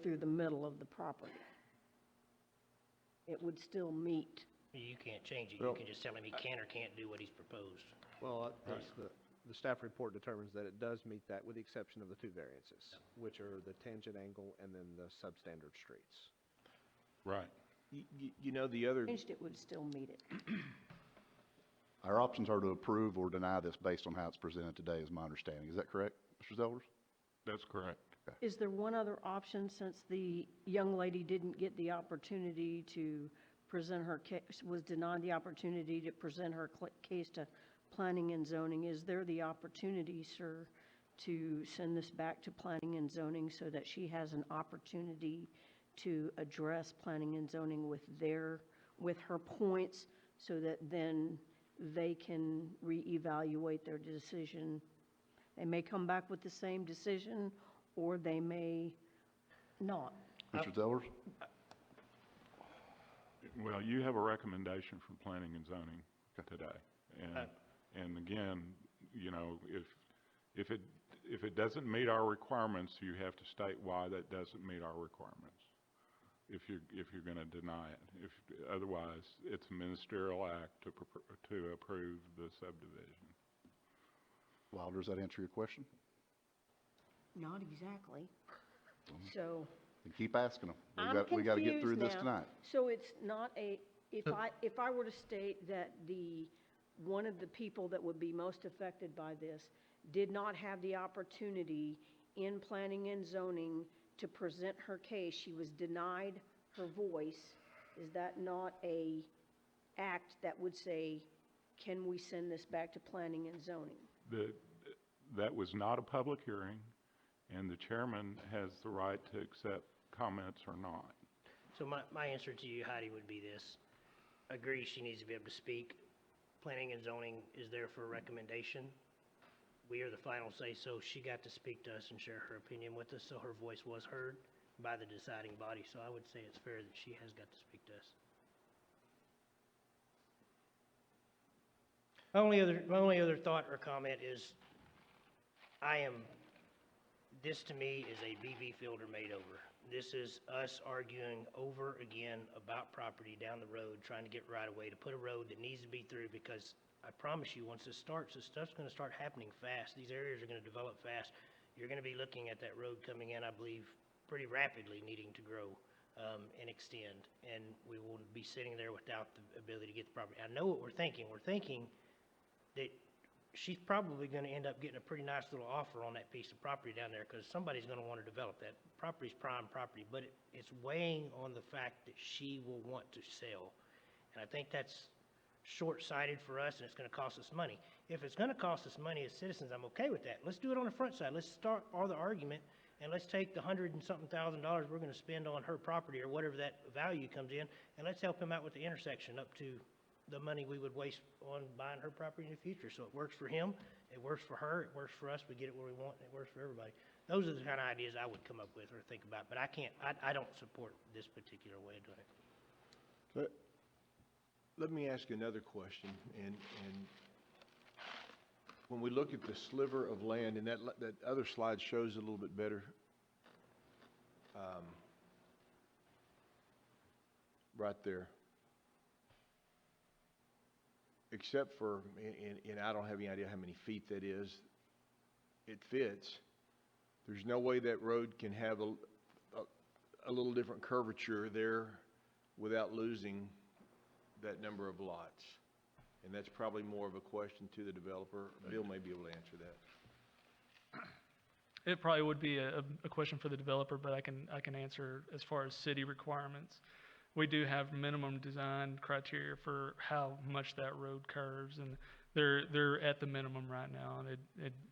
through the middle of the property. It would still meet. You can't change it. You can just tell him he can or can't do what he's proposed. Well, the staff report determines that it does meet that with the exception of the two variances, which are the tangent angle and then the substandard streets. Right. You know, the other, Changed, it would still meet it. Our options are to approve or deny this based on how it's presented today, is my understanding. Is that correct, Mr. Zelders? That's correct. Is there one other option, since the young lady didn't get the opportunity to present her case, was denied the opportunity to present her case to planning and zoning? Is there the opportunity, sir, to send this back to planning and zoning so that she has an opportunity to address planning and zoning with her points, so that then they can reevaluate their decision? They may come back with the same decision, or they may not. Mr. Zelders? Well, you have a recommendation from planning and zoning today. And again, you know, if it doesn't meet our requirements, you have to state why that doesn't meet our requirements. If you're going to deny it, otherwise it's a ministerial act to approve the subdivision. Wilder, does that answer your question? Not exactly. So, Then keep asking them. I'm We got to get through confused this now. tonight. So it's not if I were to state that one of the people that would be most affected by this did not have the opportunity in planning and zoning to present her case, she was denied her voice, is that not a act that would say, can we send this back to planning and zoning? That was not a public hearing, and the chairman has the right to accept comments or not. So my answer to you, Heidi, would be this. Agree, she needs to be able to speak. Planning and zoning is there for a recommendation. We are the final say, so she got to speak to us and share her opinion with us, so her voice was heard by the deciding body. So I would say it's fair that she has got to speak to us. My only other thought or comment is, this to me is a BB filter made over. This is us arguing over again about property down the road, trying to get right away to put a road that needs to be through, because I promise you, once this starts, this stuff's going to start happening fast. These areas are going to develop fast. You're going to be looking at that road coming in, I believe, pretty rapidly needing to grow and extend. And we will be sitting there without the ability to get the property. I know what we're thinking. We're thinking that she's probably going to end up getting a pretty nice little offer on that piece of property down there, because somebody's going to want to develop that. Property's prime property, but it's weighing on the fact that she will want to sell. And I think that's short-sighted for us, and it's going to cost us money. If it's going to cost us money as citizens, I'm okay with that. Let's do it on the front side. Let's start all the argument, and let's take the $100,000-something we're going to spend on her property or whatever that value comes in, and let's help him out with the intersection up to the money we would waste on buying her property in the future. So it works for him, it works for her, it works for us, we get it where we want, and it works for everybody. Those are the kind of ideas I would come up with or think about, but I don't support this particular way of doing it. but let me ask another question, and when we look at the sliver of land, and that other slide shows it a little bit better, right there. Except for, and I don't have any idea how many feet that is, it fits. There's no way that road can have a little different curvature there without losing that number of lots. And that's probably more of a question to the developer. Bill may be able to answer that. It probably would be a question for the developer, but I can answer as far as city requirements. We do have minimum design criteria for how much that road curves, and they're at the minimum right now, and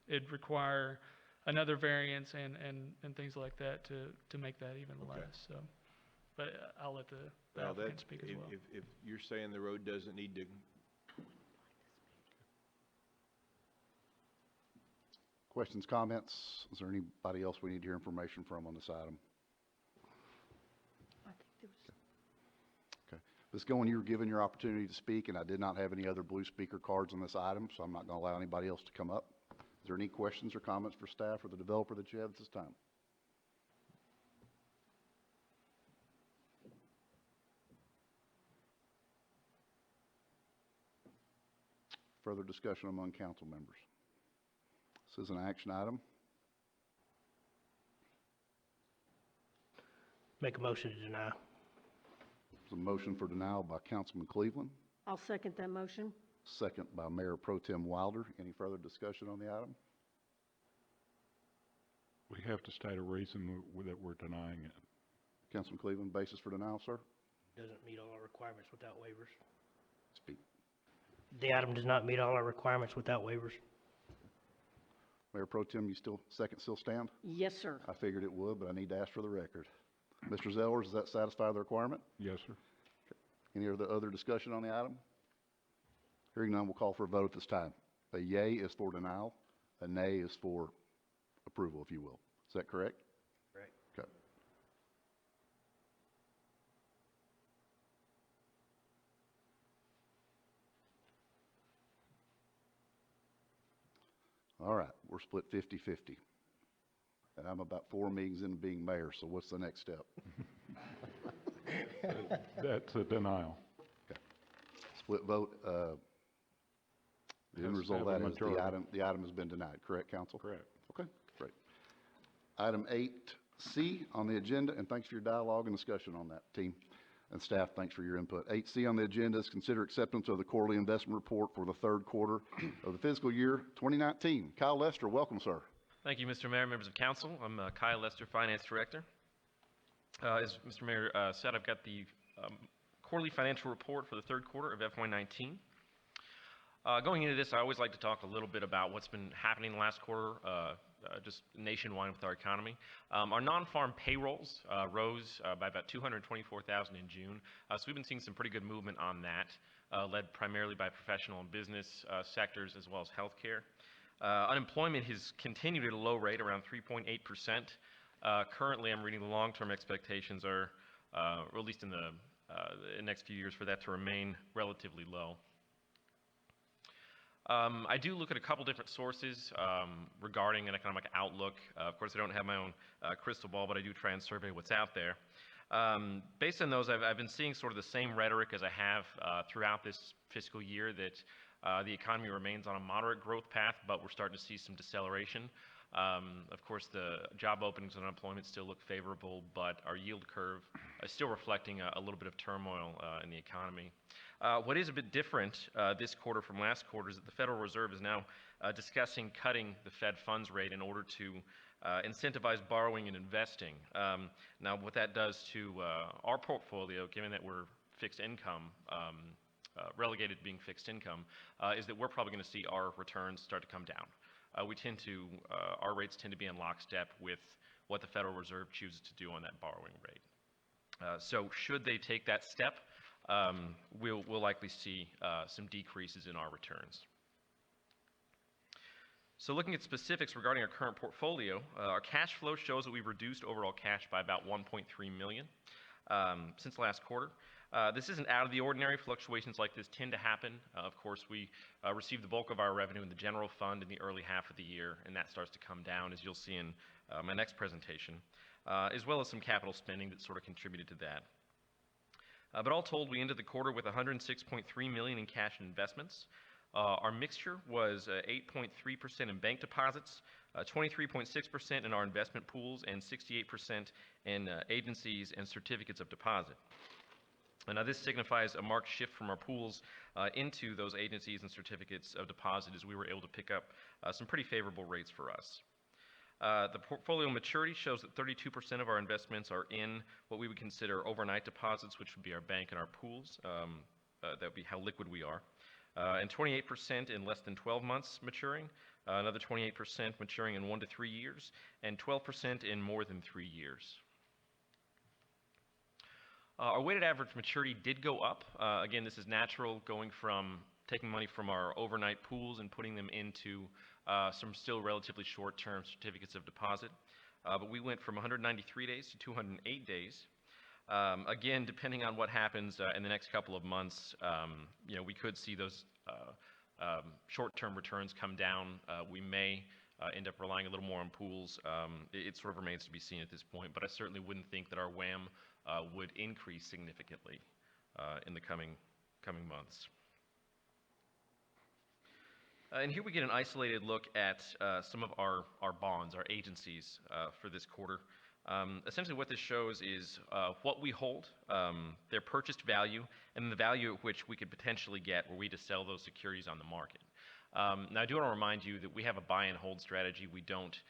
it'd require another variance and things like that to make that even less. So, but I'll let the applicant speak as well. If you're saying the road doesn't need to. Questions, comments? Is there anybody else we need to hear information from on this item? I think there was. Okay. Ms. Goen, you were given your opportunity to speak, and I did not have any other blue speaker cards on this item, so I'm not going to allow anybody else to come up. Is there any questions or comments for staff or the developer that you have at this time? Further discussion among council members? This is an action item. Make a motion to deny. There's a motion for denial by Councilman Cleveland, I'll second that motion. second by Mayor Pro Tem Wilder. Any further discussion on the item? We have to state a reason that we're denying it. Councilman Cleveland, basis for denial, sir? Doesn't meet all our requirements without waivers. Speak. The item does not meet all our requirements without waivers. Mayor Pro Tem, you still stand? Yes, sir. I figured it would, but I need to ask for the record. Mr. Zellers, does that satisfy the requirement? Yes, sir. Any other discussion on the item? Hearing none, we'll call for a vote at this time. A yay is for denial, a nay is for approval, if you will. Is that correct? Correct. Okay. All right, we're split 50-50. And I'm about 4 meetings into being mayor, so what's the next step? That's a denial. Split vote, the end Has to result of have a that is majority. the item has been denied, correct, council? Correct. Okay, great. Item 8C on the agenda, and thanks for your dialogue and discussion on that, team and staff, thanks for your input. 8C on the agenda is consider acceptance of the quarterly investment report for the third quarter of the fiscal year 2019. Kyle Lester, welcome, sir. Thank you, Mr. Mayor, members of council. I'm Kyle Lester, Finance Director. As Mr. Mayor said, I've got the quarterly financial report for the third quarter of FY19. Going into this, I always like to talk a little bit about what's been happening the last quarter, just nationwide with our economy. Our non-farm payrolls rose by about 224,000 in June, so we've been seeing some pretty good movement on that, led primarily by professional and business sectors as well as healthcare. Unemployment has continued at a low rate, around 3.8%. Currently, I'm reading the long-term expectations are, or at least in the next few years, for that to remain relatively low. I do look at a couple different sources regarding an economic outlook. Of course, I don't have my own crystal ball, but I do try and survey what's out there. Based on those, I've been seeing sort of the same rhetoric as I have throughout this fiscal year, that the economy remains on a moderate growth path, but we're starting to see some deceleration. Of course, the job openings and unemployment still look favorable, but our yield curve is still reflecting a little bit of turmoil in the economy. What is a bit different this quarter from last quarter is that the Federal Reserve is now discussing cutting the Fed funds rate in order to incentivize borrowing and investing. Now, what that does to our portfolio, given that we're fixed income, relegated to being fixed income, is that we're probably going to see our returns start to come down. Our rates tend to be in lockstep with what the Federal Reserve chooses to do on that borrowing rate. So should they take that step, we'll likely see some decreases in our returns. So looking at specifics regarding our current portfolio, our cash flow shows that we've reduced overall cash by about $1.3 million since last quarter. This isn't out of the ordinary. Fluctuations like this tend to happen. Of course, we receive the bulk of our revenue in the general fund in the early half of the year, and that starts to come down, as you'll see in my next presentation, as well as some capital spending that sort of contributed to that. But all told, we ended the quarter with $106.3 million in cash and investments. Our mixture was 8.3% in bank deposits, 23.6% in our investment pools, and 68% in agencies and certificates of deposit. Now, this signifies a marked shift from our pools into those agencies and certificates of deposit, as we were able to pick up some pretty favorable rates for us. The portfolio maturity shows that 32% of our investments are in what we would consider overnight deposits, which would be our bank and our pools. That would be how liquid we are. And 28% in less than 12 months maturing, another 28% maturing in 1 to 3 years, and 12% in more than 3 years. Our weighted average maturity did go up. Again, this is natural, going from taking money from our overnight pools and putting them into some still relatively short-term certificates of deposit. But we went from 193 days to 208 days. Again, depending on what happens in the next couple of months, we could see those short-term returns come down. We may end up relying a little more on pools. It sort of remains to be seen at this point, but I certainly wouldn't think that our WAM would increase significantly in the coming months. And here we get an isolated look at some of our bonds, our agencies for this quarter. Essentially what this shows is what we hold, their purchased value, and the value at which we could potentially get were we to sell those securities on the market. Now I do want to remind you that we have a buy and hold strategy. We don't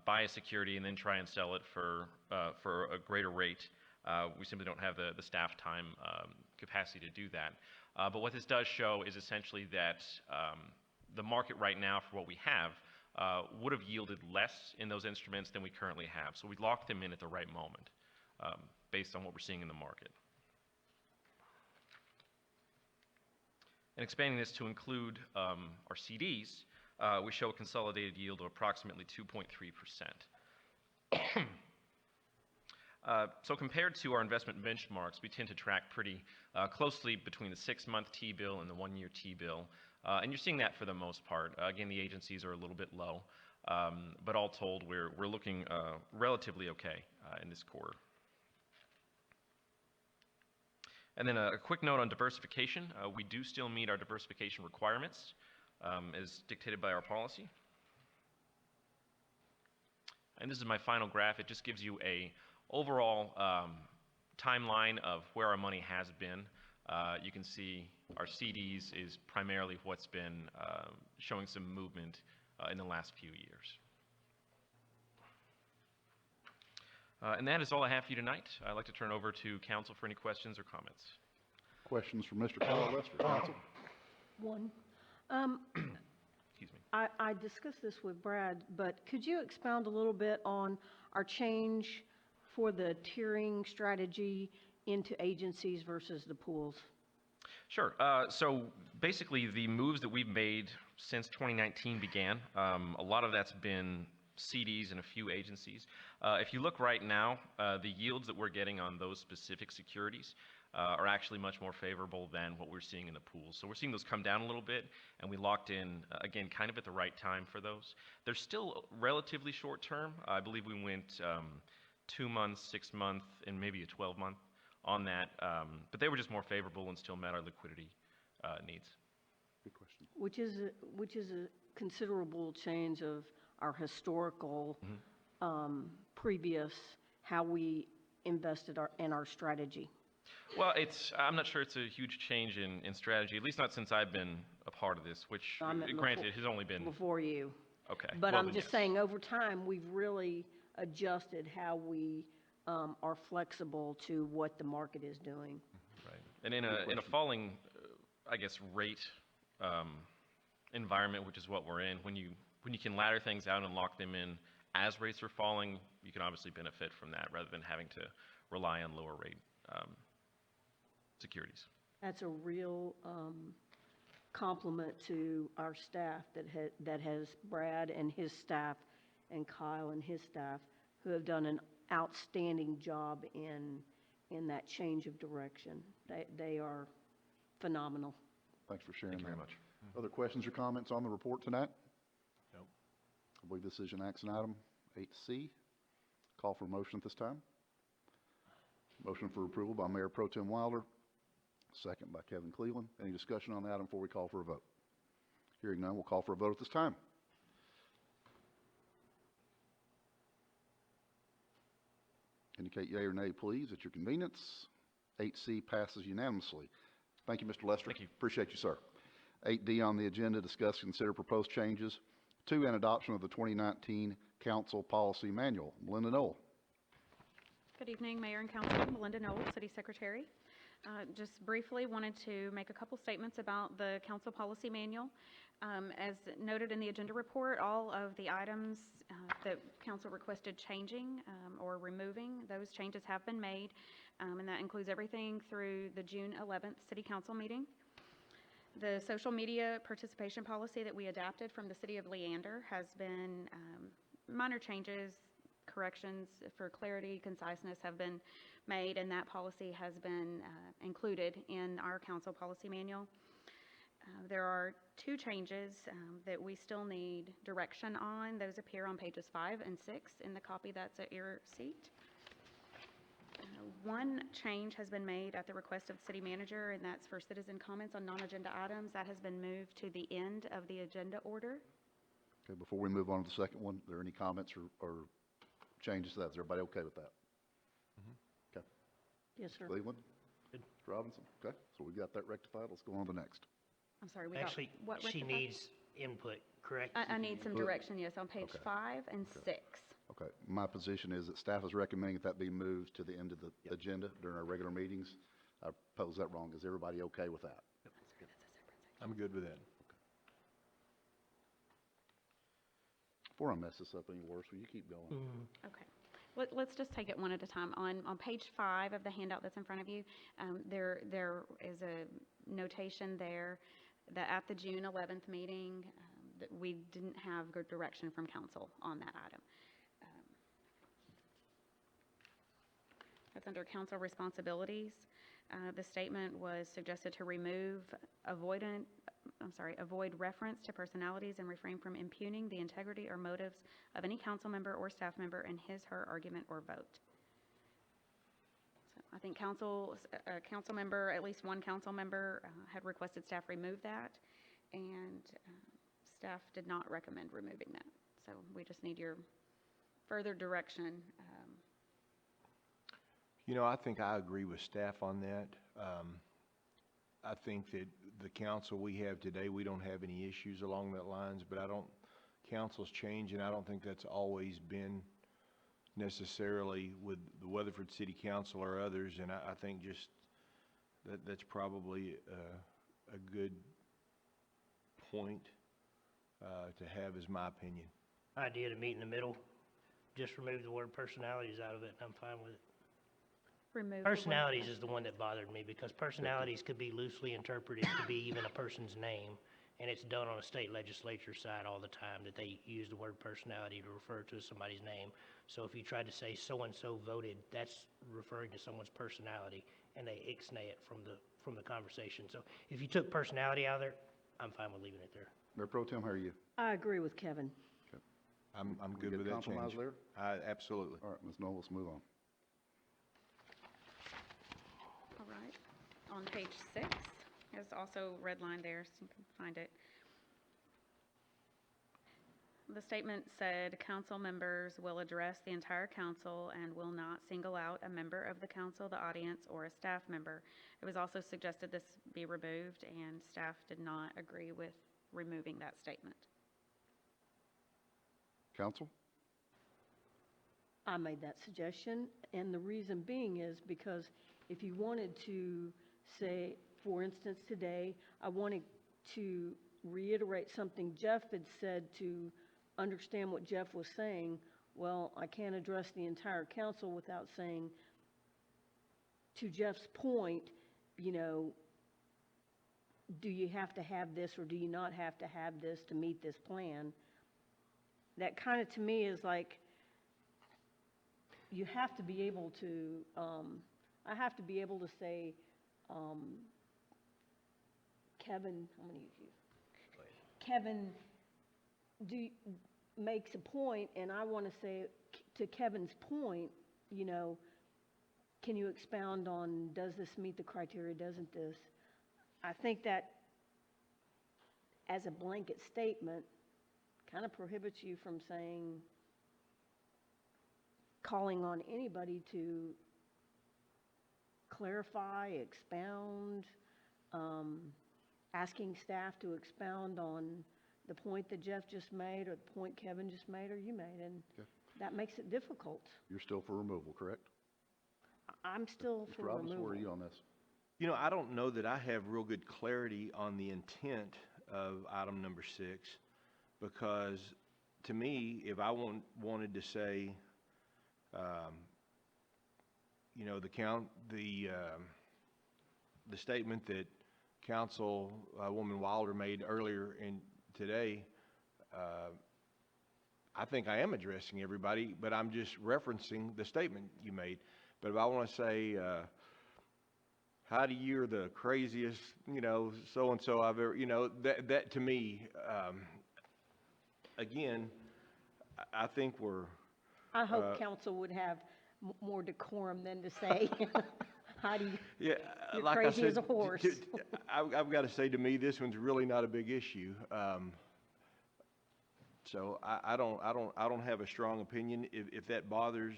buy a security and then try and sell it for a greater rate. We simply don't have the staff time capacity to do that. But what this does show is essentially that the market right now for what we have would have yielded less in those instruments than we currently have. So we locked them in at the right moment based on what we're seeing in the market. And expanding this to include our CDs, we show a consolidated yield of approximately 2.3%. So compared to our investment benchmarks, we tend to track pretty closely between the 6-month T-bill and the 1-year T-bill. And you're seeing that for the most part. Again, the agencies are a little bit low, but all told, we're looking relatively okay in this quarter. And then a quick note on diversification. We do still meet our diversification requirements as dictated by our policy. And this is my final graph. It just gives you a overall timeline of where our money has been. You can see our CDs is primarily what's been showing some movement in the last few years. And that is all I have for you tonight. I'd like to turn over to council for any questions or comments. Questions from Mr. Kyle Lester, council? One. Excuse me. I discussed this with Brad, but could you expound a little bit on our change for the tiering strategy into agencies versus the pools? Sure. So basically, the moves that we've made since 2019 began, a lot of that's been CDs and a few agencies. If you look right now, the yields that we're getting on those specific securities are actually much more favorable than what we're seeing in the pools. So we're seeing those come down a little bit, and we locked in, again, kind of at the right time for those. They're still relatively short term. I believe we went 2 months, 6 month, and maybe a 12-month on that. But they were just more favorable and still met our liquidity needs. Good question. Which is a considerable change of our historical previous how we invested in our strategy. Well, I'm not sure it's a huge change in strategy, at least not since I've been a part of this, which, granted, has only been... Before you. Okay. But well, I'm then just yes. saying, over time, we've really adjusted how we are flexible to what the market is doing. Right. And in a falling, I guess, rate environment, which is what we're in, when you can ladder things out and lock them in as rates are falling, you can obviously benefit from that rather than having to rely on lower rate securities. That's a real compliment to our staff that has Brad and his staff and Kyle and his staff who have done an outstanding job in that change of direction. They are phenomenal. Thanks for sharing that. Thank you very much. Other questions or comments on the report tonight? Nope. I believe this is an action item 8C. Call for a motion at this time. Motion for approval by Mayor Pro Tem Wilder, second by Kevin Cleveland. Any discussion on the item before we call for a vote? Hearing none, we'll call for a vote at this time. Indicate yea or nay, please, at your convenience. 8C passes unanimously. Thank you, Mr. Lester. Thank you. Appreciate you, sir. 8D on the agenda, discuss, consider proposed changes to and adoption of the 2019 Council Policy Manual. Melinda Knoll. Good evening, Mayor and Council. Melinda Knoll, City Secretary. Just briefly wanted to make a couple statements about the Council Policy Manual. As noted in the agenda report, all of the items that Council requested changing or removing, those changes have been made, and that includes everything through the June 11th City Council meeting. The social media participation policy that we adapted from the City of Leander has been minor changes, corrections for clarity, conciseness have been made, and that policy has been included in our Council Policy Manual. There are 2 changes that we still need direction on. Those appear on pages 5 and 6 in the copy that's at your seat. One change has been made at the request of the city manager, and that's for citizen comments on non-agenda items. That has been moved to the end of the agenda order. Okay, before we move on to the second one, are there any comments or changes to that? Is everybody okay with that? Okay. Yes, sir. Cleveland? Mr. Robinson? Okay, so we got that rectified. Let's go on to the next. I'm sorry, we got Actually, what she rectified? needs input, correct? I need some Input. direction, yes, on page Okay. 5 and 6. Okay, my position is that staff is recommending that be moved to the end of the agenda during our regular meetings. I pose that wrong. Is everybody okay with that? I'm good with that. Before I mess this up any worse, will you keep going? Okay. Let's just take it one at a time. On page 5 of the handout that's in front of you, there is a notation there that at the June 11th meeting, that we didn't have good direction from council on that item. That's under council responsibilities. The statement was suggested to remove avoid reference to personalities and refrain from impugning the integrity or motives of any council member or staff member in his/her argument or vote. So I think council member, at least one council member, had requested staff remove that, and staff did not recommend removing that. So we just need your further direction. You know, I think I agree with staff on that. I think that the council we have today, we don't have any issues along that lines, but councils change, and I don't think that's always been necessarily with the Weatherford City Council or others, and I think just that's probably a good point to have, is my opinion. Idea to meet in the middle, just remove the word personalities out of it, and I'm fine with it. Remove Personalities is the one that bothered me, because personalities could be loosely interpreted to be even a person's name, and it's done on a state legislature side all the time, that they use the word personality to refer to somebody's name. So if you tried to say so-and-so voted, that's referring to someone's personality, and they ixnay it from the conversation. So if you took personality out of there, I'm fine with leaving it there. Mayor Pro Tem, how are you? I agree with Kevin. I'm We good get with that compromise change. there? Absolutely. All right, Ms. Knoll, let's move on. All right. On page 6, there's also redlined there, so you can find it. The statement said, council members will address the entire council and will not single out a member of the council, the audience, or a staff member. It was also suggested this be removed, and staff did not agree with removing that statement. Council? I made that suggestion, and the reason being is because if you wanted to say, for instance, today, I wanted to reiterate something Jeff had said to understand what Jeff was saying. Well, I can't address the entire council without saying, to Jeff's point, you know, do you have to have this or do you not have to have this to meet this plan? That kind of, to me, is like, you have to be able to, I have to be able to say, Kevin, I'm going to use you. Kevin makes a point, and I want to say to Kevin's point, you know, can you expound on, does this meet the criteria, doesn't this? I think that as a blanket statement kind of prohibits you from saying, calling on anybody to clarify, expound, asking staff to expound on the point that Jeff just made, or the point Kevin just made, or you made, and Okay. that makes it difficult. You're still for removal, correct? I'm still Mr. for Robinson, removal. where are you on this? You know, I don't know that I have real good clarity on the intent of item number 6, because to me, if I wanted to say, you know, the statement that Councilwoman Wilder made earlier today, I think I am addressing everybody, but I'm just referencing the statement you made. But if I want to say, Heidi, you're the craziest, you know, so-and-so I've ever, you know, that to me, again, I think I hope council would have more decorum than to say, Heidi, Yeah, you're like I crazy as a said, horse. I've got to say, to me, this one's really not a big issue. So I don't have a strong opinion. If that bothers,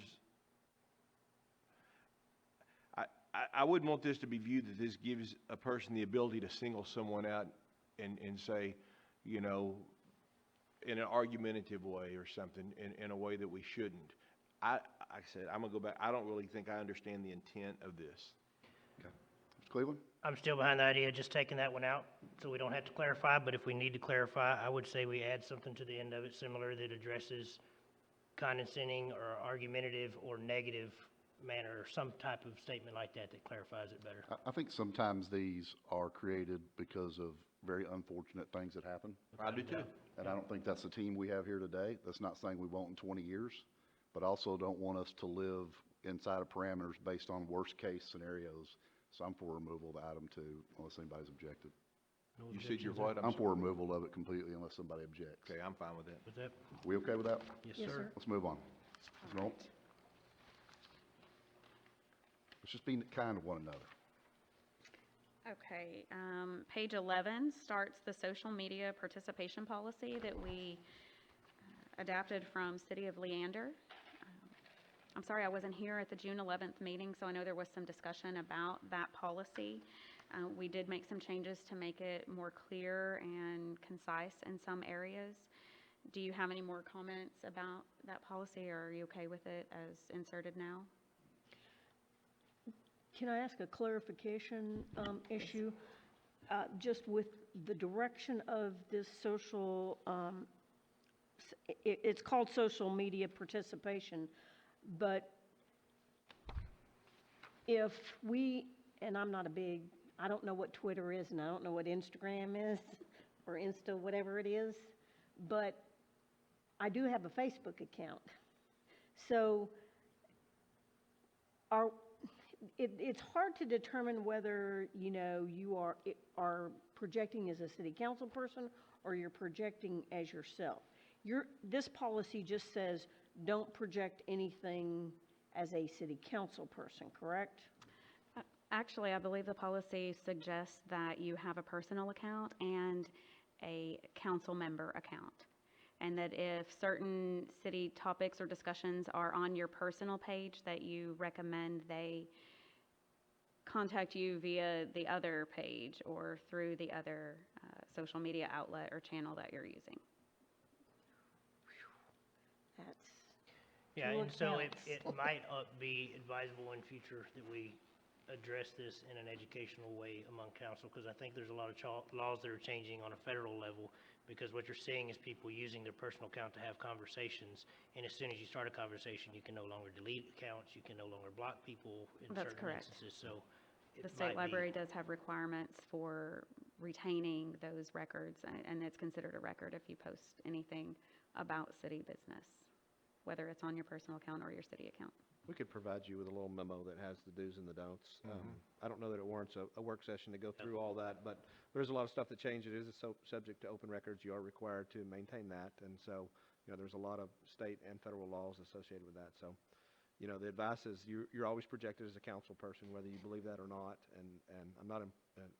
I wouldn't want this to be viewed that this gives a person the ability to single someone out and say, you know, in an argumentative way or something, in a way that we shouldn't. Like I said, I'm gonna go back. I don't really think I understand the intent of this. Okay. Mr. Cleveland? I'm still behind the idea of just taking that one out, so we don't have to clarify, but if we need to clarify, I would say we add something to the end of it similar that addresses condescending or argumentative or negative manner, or some type of statement like that that clarifies it better. I think sometimes these are created because of very unfortunate things that happen. I do too. And I don't think that's the team we have here today. That's not saying we won't in 20 years, but also don't want us to live inside of parameters based on worst-case scenarios. So I'm for removal of the item too, unless anybody's objected. No You said you're objections what? I'm for removal of it completely unless somebody objects. Okay, I'm fine with that. With that? We okay with that? Yes, Yes, sir. sir. Let's move on. Ms. Knoll? Let's just be kind to one another. Okay, page 11 starts the social media participation policy that we adapted from City of Leander. I'm sorry I wasn't here at the June 11th meeting, so I know there was some discussion about that policy. We did make some changes to make it more clear and concise in some areas. Do you have any more comments about that policy, or are you okay with it as inserted now? Can I ask a clarification issue? Just with the direction of this social, it's called social media participation, but if we, and I'm not a big, I don't know what Twitter is and I don't know what Instagram is or Insta, whatever it is, but I do have a Facebook account. So it's hard to determine whether, you know, you are projecting as a city council person or you're projecting as yourself. This policy just says don't project anything as a city council person, correct? Actually, I believe the policy suggests that you have a personal account and a council member account. And that if certain city topics or discussions are on your personal page, that you recommend they contact you via the other page or through the other social media outlet or channel that you're using. That's Yeah, two and so accounts. it might be advisable in future that we address this in an educational way among council, because I think there's a lot of laws that are changing on a federal level, because what you're seeing is people using their personal account to have conversations, and as soon as you start a conversation, you can no longer delete accounts, you can no longer block people in That's certain correct. instances, so it The state might be- library does have requirements for retaining those records, and it's considered a record if you post anything about city business, whether it's on your personal account or your city account. We could provide you with a little memo that has the do's and the don'ts. I don't know that it warrants a work session to go through all that, but there's a lot of stuff that changed. It is subject to open records. You are required to maintain that, and so, you know, there's a lot of state and federal laws associated with that. So, you know, the advice is you're always projected as a council person, whether you believe that or not, and I'm not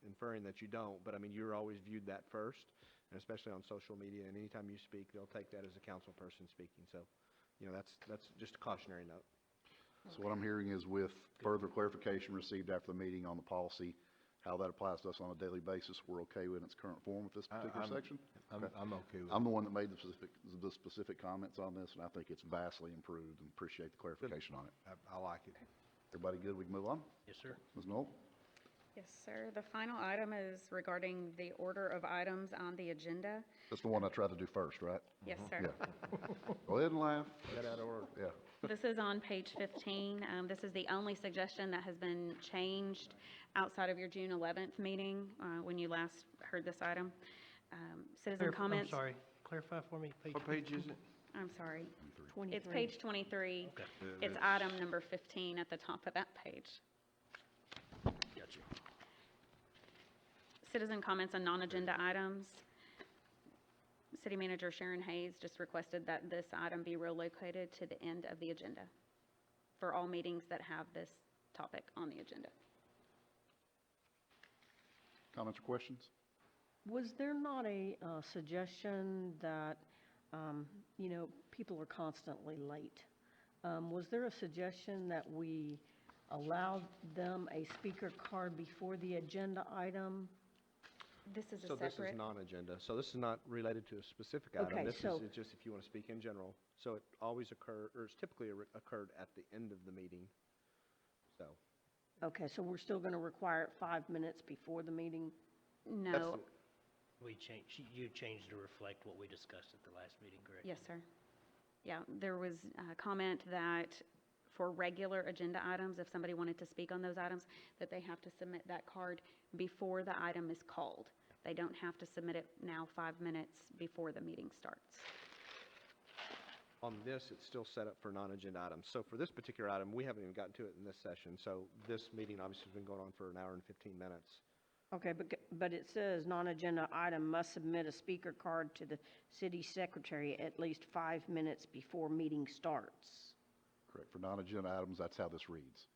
inferring that you don't, but I mean, you're always viewed that first, and especially on social media, and anytime you speak, they'll take that as a council person speaking. So, you know, that's just a cautionary note. So what I'm hearing is with further clarification received after the meeting on the policy, how that applies to us on a daily basis, we're okay with its current form with this particular section? I'm okay with it. I'm the one that made the specific comments on this, and I think it's vastly improved, and appreciate the clarification on it. I like it. Everybody good? We can move on? Yes, sir. Ms. Knoll? Yes, sir. The final item is regarding the order of items on the agenda. That's the one I tried to do first, right? Yes, sir. Yeah. Go ahead and laugh. Get out of order. Yeah. This is on page 15. This is the only suggestion that has been changed outside of your June 11th meeting, when you last heard this item. Citizen comments? I'm sorry, clarify for me, page. What page is it? I'm sorry. 23. It's page 23. Okay. It's item number 15 at the top of that page. Gotcha. Citizen comments on non-agenda items. City Manager Sharon Hayes just requested that this item be relocated to the end of the agenda. for all meetings that have this topic on the agenda. Comments or questions? Was there not a suggestion that, people are constantly late? Was there a suggestion that we allow them a speaker card before the agenda item? This is a So this separate. is non-agenda, so this is not related to a specific Okay, item. This so- is just if you want to speak in general. So it always it's typically occurred at the end of the meeting, so. Okay, so we're still going to require it 5 minutes before the meeting? No, You changed to reflect what we discussed at the last meeting, correct? yes, sir. Yeah, there was a comment that for regular agenda items, if somebody wanted to speak on those items, that they have to submit that card before the item is called. They don't have to submit it now 5 minutes before the meeting starts. On this, it's still set up for non-agenda items. So for this particular item, we haven't even gotten to it in this session. So this meeting obviously has been going on for an hour and 15 minutes. Okay, but it says non-agenda item must submit a speaker card to the city secretary at least 5 minutes before meeting starts. Correct. For non-agenda items, that's how this reads.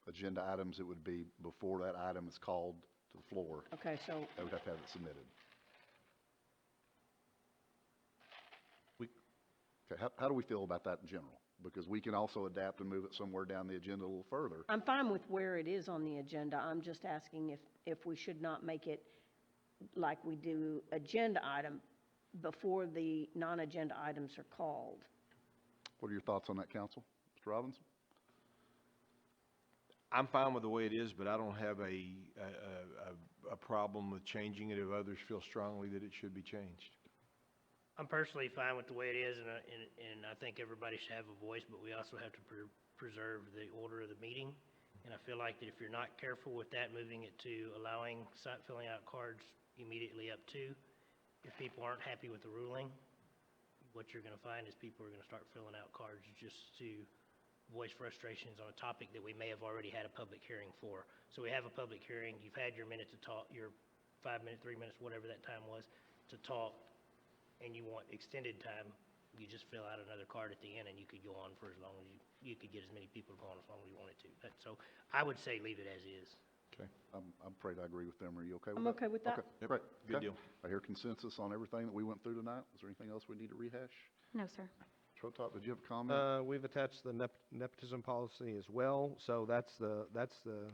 Agenda items, it would be before that item is called to the floor. Okay, so, They would have to have it submitted. Okay, how do we feel about that in general? Because we can also adapt and move it somewhere down the agenda a little further. I'm fine with where it is on the agenda. I'm just asking if we should not make it like we do agenda item before the non-agenda items are called. What are your thoughts on that, council? Mr. Robinson? I'm fine with the way it is, but I don't have a problem with changing it if others feel strongly that it should be changed. I'm personally fine with the way it is, and I think everybody should have a voice, but we also have to preserve the order of the meeting. And I feel like that if you're not careful with that, moving it to allowing filling out cards immediately up to, if people aren't happy with the ruling, what you're going to find is people are going to start filling out cards just to voice frustrations on a topic that we may have already had a public hearing for. So we have a public hearing, you've had your minute to talk, your 5 minutes, 3 minutes, whatever that time was, to talk, and you want extended time, you just fill out another card at the end and you could go on for as long as you could get as many people to go on as long as you wanted to. So I would say leave it as is. Okay, I'm afraid I agree with them. Are you okay with that? I'm okay with that. Okay, great. Good Okay. deal. I hear consensus on everything that we went through tonight. Is there anything else we need to rehash? No, sir. Trotop, did you have a comment? We've attached the nepotism policy as well. So that's the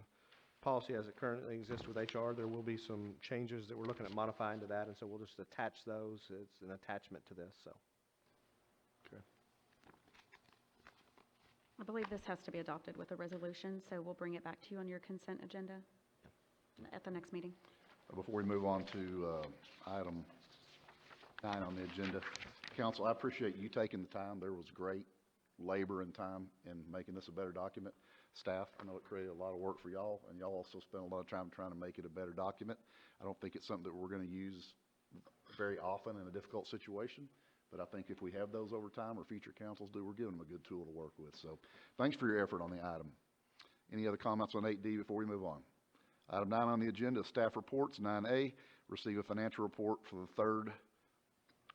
policy as it currently exists with HR. There will be some changes that we're looking at modifying to that, and so we'll just attach those. It's an attachment to this, so. Okay. I believe this has to be adopted with a resolution, so we'll bring it back to you on your consent agenda at the next meeting. Before we move on to item 9 on the agenda, council, I appreciate you taking the time. There was great labor and time in making this a better document. Staff, I know it created a lot of work for y'all, and y'all also spent a lot of time trying to make it a better document. I don't think it's something that we're going to use very often in a difficult situation, but I think if we have those over time, or future councils do, we're giving them a good tool to work with. So thanks for your effort on the item. Any other comments on 8D before we move on? Item 9 on the agenda is staff reports. 9A, receive a financial report for the third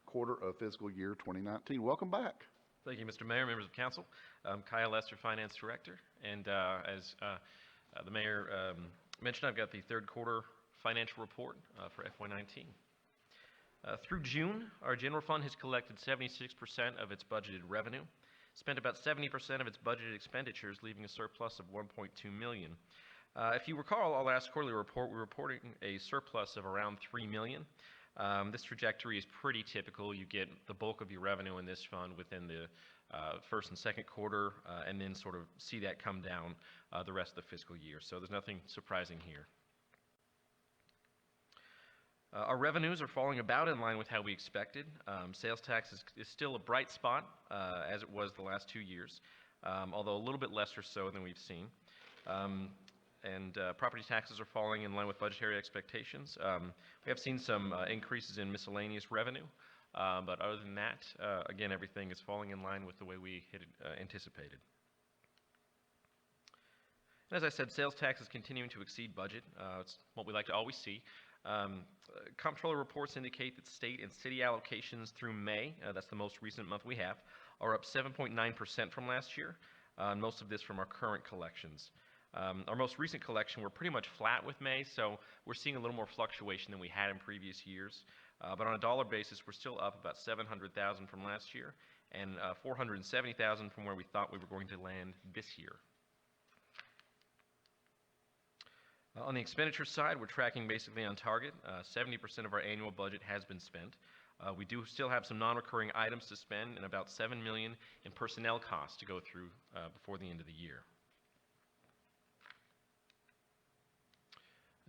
quarter of fiscal year 2019. Welcome back. Thank you, Mr. Mayor, members of council. I'm Kyle Lester, Finance Director, and as the Mayor mentioned, I've got the third quarter financial report for FY19. Through June, our general fund has collected 76% of its budgeted revenue, spent about 70% of its budgeted expenditures, leaving a surplus of $1.2 million. If you recall our last quarterly report, we were reporting a surplus of around $3 million. This trajectory is pretty typical. You get the bulk of your revenue in this fund within the first and second quarter, and then sort of see that come down the rest of the fiscal year. So there's nothing surprising here. Our revenues are falling about in line with how we expected. Sales tax is still a bright spot, as it was the last 2 years, although a little bit less or so than we've seen. And property taxes are falling in line with budgetary expectations. We have seen some increases in miscellaneous revenue, but other than that, again, everything is falling in line with the way we had anticipated. And as I said, sales tax is continuing to exceed budget. It's what we like to always see. Comptroller reports indicate that state and city allocations through May, that's the most recent month we have, are up 7.9% from last year. and most of this from our current collections. Our most recent collection, we're pretty much flat with May, so we're seeing a little more fluctuation than we had in previous years. But on a dollar basis, we're still up about $700,000 from last year and $470,000 from where we thought we were going to land this year. On the expenditure side, we're tracking basically on target. 70% of our annual budget has been spent. We do still have some non-recurring items to spend and about $7 million in personnel costs to go through before the end of the year.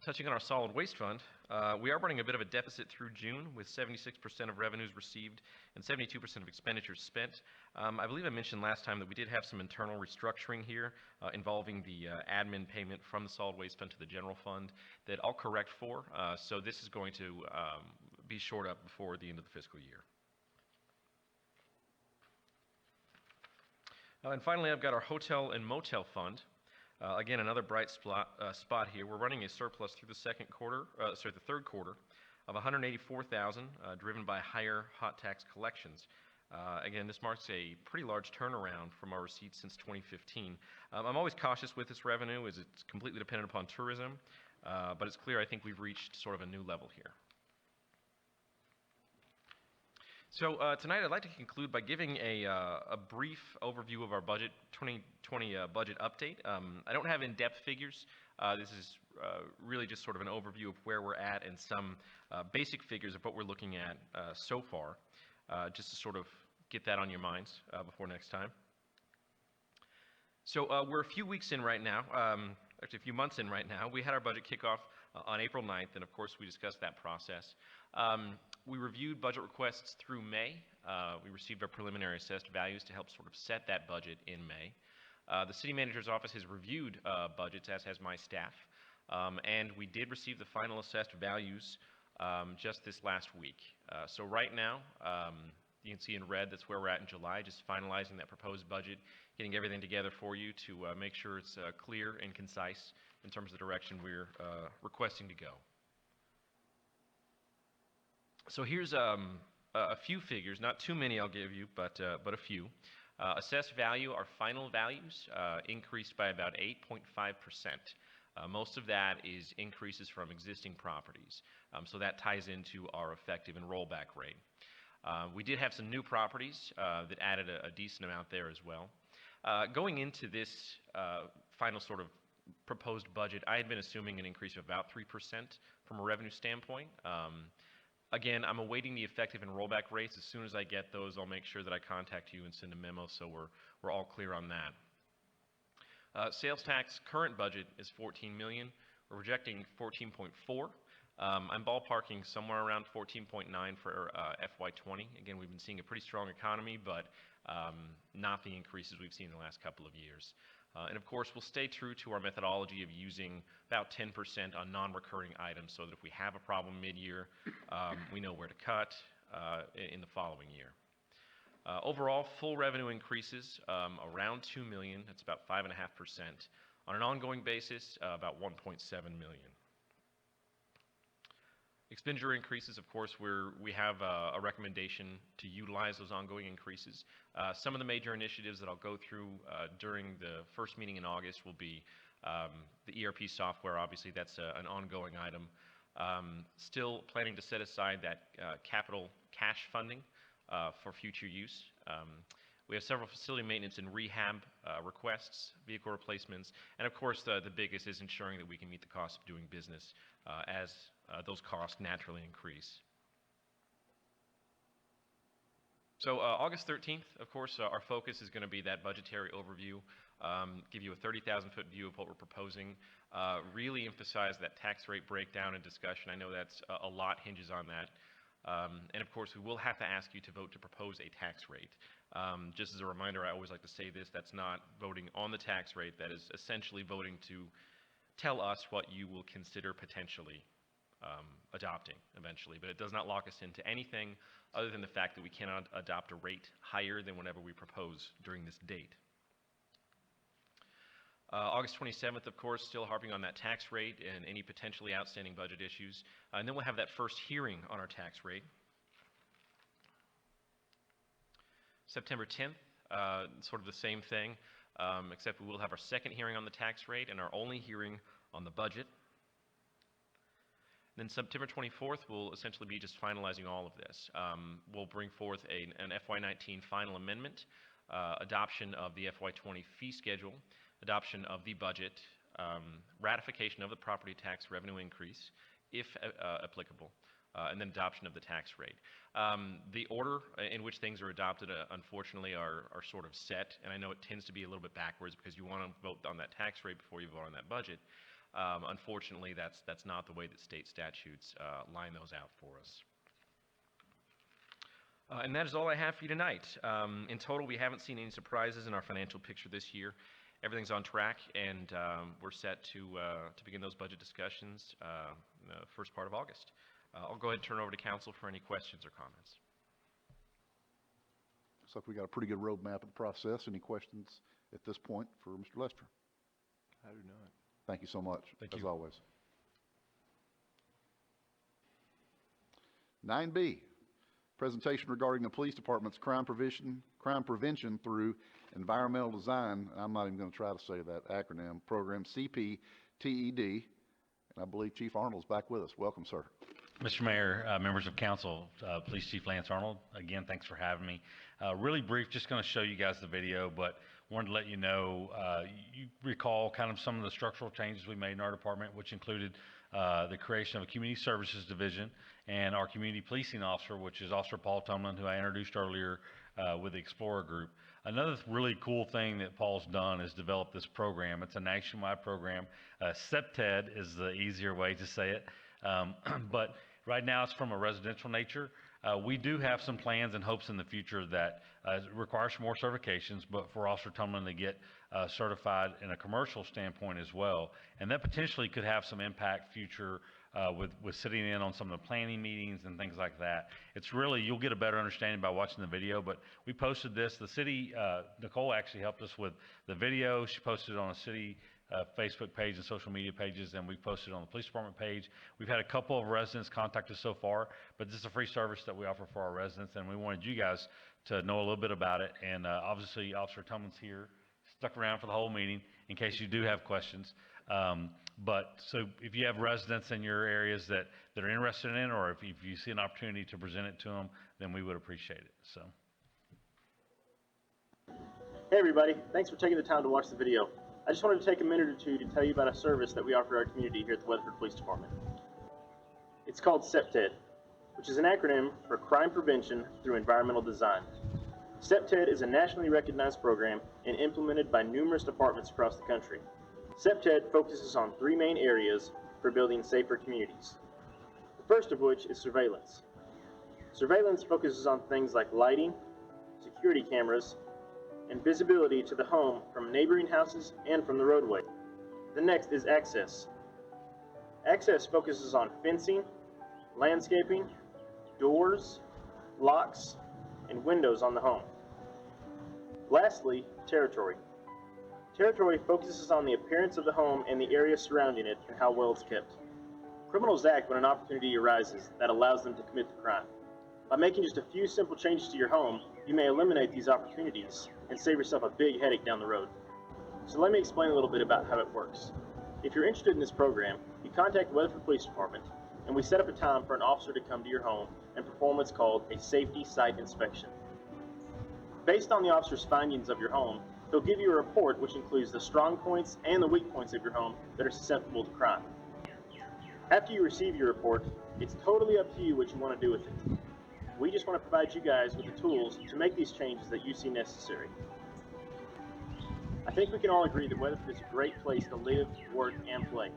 Touching on our solid waste fund, we are running a bit of a deficit through June with 76% of revenues received and 72% of expenditures spent. I believe I mentioned last time that we did have some internal restructuring here involving the admin payment from the solid waste fund to the general fund that I'll correct for. So this is going to be shored up before the end of the fiscal year. And finally, I've got our hotel and motel fund. Again, another bright spot here. We're running a surplus through the third quarter of $184,000, driven by higher hot tax collections. Again, this marks a pretty large turnaround from our receipts since 2015. I'm always cautious with this revenue as it's completely dependent upon tourism, but it's clear I think we've reached sort of a new level here. So tonight I'd like to conclude by giving a brief overview of our 2020 budget update. I don't have in-depth figures. This is really just sort of an overview of where we're at and some basic figures of what we're looking at so far, just to sort of get that on your minds before next time. So we're a few weeks in right now, actually a few months in right now. We had our budget kickoff on April 9th, and of course we discussed that process. We reviewed budget requests through May. We received our preliminary assessed values to help sort of set that budget in May. The city manager's office has reviewed budgets, as has my staff, and we did receive the final assessed values just this last week. So right now, you can see in red that's where we're at in July, just finalizing that proposed budget, getting everything together for you to make sure it's clear and concise in terms of the direction we're requesting to go. So here's a few figures, not too many I'll give you, but a few. Assessed value, our final values, increased by about 8.5%. Most of that is increases from existing properties. So that ties into our effective and rollback rate. We did have some new properties that added a decent amount there as well. Going into this final sort of proposed budget, I had been assuming an increase of about 3% from a revenue standpoint. Again, I'm awaiting the effective and rollback rates. As soon as I get those, I'll make sure that I contact you and send a memo so we're all clear on that. Sales tax current budget is $14 million. We're projecting 14.4. I'm ballparking somewhere around 14.9 for FY20. Again, we've been seeing a pretty strong economy, but not the increases we've seen in the last couple of years. And of course, we'll stay true to our methodology of using about 10% on non-recurring items so that if we have a problem mid-year, we know where to cut in the following year. Overall, full revenue increases around $2 million. That's about 5.5%. On an ongoing basis, about $1.7 million. Expenditure increases, of course, we have a recommendation to utilize those ongoing increases. Some of the major initiatives that I'll go through during the first meeting in August will be the ERP software. Obviously, that's an ongoing item. Still planning to set aside that capital cash funding for future use. We have several facility maintenance and rehab requests, vehicle replacements, and of course the biggest is ensuring that we can meet the cost of doing business as those costs naturally increase. So August 13th, of course, our focus is going to be that budgetary overview, give you a 30,000-foot view of what we're proposing, really emphasize that tax rate breakdown and discussion. I know that's a lot hinges on that. And of course, we will have to ask you to vote to propose a tax rate. Just as a reminder, I always like to say this, that's not voting on the tax rate, that is essentially voting to tell us what you will consider potentially adopting eventually, but it does not lock us into anything other than the fact that we cannot adopt a rate higher than whatever we propose during this date. August 27th, of course, still harping on that tax rate and any potentially outstanding budget issues. And then we'll have that first hearing on our tax rate. September 10th, sort of the same thing. except we will have our second hearing on the tax rate and our only hearing on the budget. Then September 24th, we'll essentially be just finalizing all of this. We'll bring forth an FY19 final amendment, adoption of the FY20 fee schedule, adoption of the budget, ratification of the property tax revenue increase, if applicable, and then adoption of the tax rate. The order in which things are adopted, unfortunately, are sort of set, and I know it tends to be a little bit backwards because you want to vote on that tax rate before you vote on that budget. Unfortunately, that's not the way that state statutes line those out for us. And that is all I have for you tonight. In total, we haven't seen any surprises in our financial picture this year. Everything's on track, and we're set to begin those budget discussions in the first part of August. I'll go ahead and turn it over to council for any questions or comments. Looks like we got a pretty good roadmap of the process. Any questions at this point for Mr. Lester? I do not. Thank you so much, as always. 9B, presentation regarding the police department's crime prevention through environmental design. I'm not even going to try to say that acronym, program CPTED. And I believe Chief Arnold's back with us. Welcome, sir. Mr. Mayor, members of council, Police Chief Lance Arnold, again, thanks for having me. Really brief, just going to show you guys the video, but wanted to let you know, you recall kind of some of the structural changes we made in our department, which included the creation of a community services division and our community policing officer, which is Officer Paul Tumlin, who I introduced earlier with the Explorer group. Another really cool thing that Paul's done is develop this program. It's a nationwide program. CPTED is the easier way to say it. But right now it's from a residential nature. We do have some plans and hopes in the future that require some more certifications, but for Officer Tumlin to get certified in a commercial standpoint as well. And that potentially could have some impact future with sitting in on some of the planning meetings and things like that. It's really, you'll get a better understanding by watching the video, but we posted this. The city, Nicole actually helped us with the video. She posted it on a city Facebook page and social media pages, and we posted it on the police department page. We've had a couple of residents contact us so far, but this is a free service that we offer for our residents, and we wanted you guys to know a little bit about it. And obviously, Officer Tumlin's here, stuck around for the whole meeting in case you do have questions. But so if you have residents in your areas that are interested in it, or if you see an opportunity to present it to them, then we would appreciate it. So. Hey everybody, thanks for taking the time to watch the video. I just wanted to take a minute or two to tell you about a service that we offer our community here at the Weatherford Police Department. It's called CPTED, which is an acronym for Crime Prevention Through Environmental Design. CPTED is a nationally recognized program and implemented by numerous departments across the country. CPTED focuses on three main areas for building safer communities. The first of which is surveillance. Surveillance focuses on things like lighting, security cameras, and visibility to the home from neighboring houses and from the roadway. The next is access. Access focuses on fencing, landscaping, doors, locks, and windows on the home. Lastly, territory. Territory focuses on the appearance of the home and the area surrounding it and how well it's kept. Criminals act when an opportunity arises that allows them to commit the crime. By making just a few simple changes to your home, you may eliminate these opportunities and save yourself a big headache down the road. So let me explain a little bit about how it works. If you're interested in this program, you contact the Weatherford Police Department, and we set up a time for an officer to come to your home and perform what's called a safety site inspection. Based on the officer's findings of your home, he'll give you a report which includes the strong points and the weak points of your home that are susceptible to crime. After you receive your report, it's totally up to you what you want to do with it. We just want to provide you guys with the tools to make these changes that you see necessary. I think we can all agree that Weatherford is a great place to live, work, and play.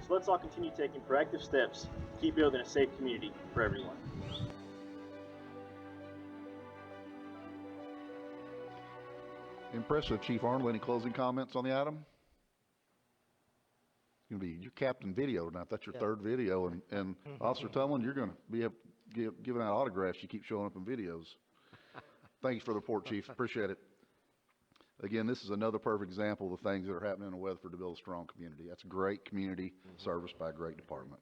So let's all continue taking proactive steps to keep building a safe community for everyone. Impressive, Chief Arnold. Any closing comments on the item? It's going to be your captain video tonight. That's your third video. And Officer Tumlin, you're going to be giving out autographs. You keep showing up in videos. Thanks for the report, Chief. Appreciate it. Again, this is another perfect example of the things that are happening in Weatherford to build a strong community. That's great community service by a great department.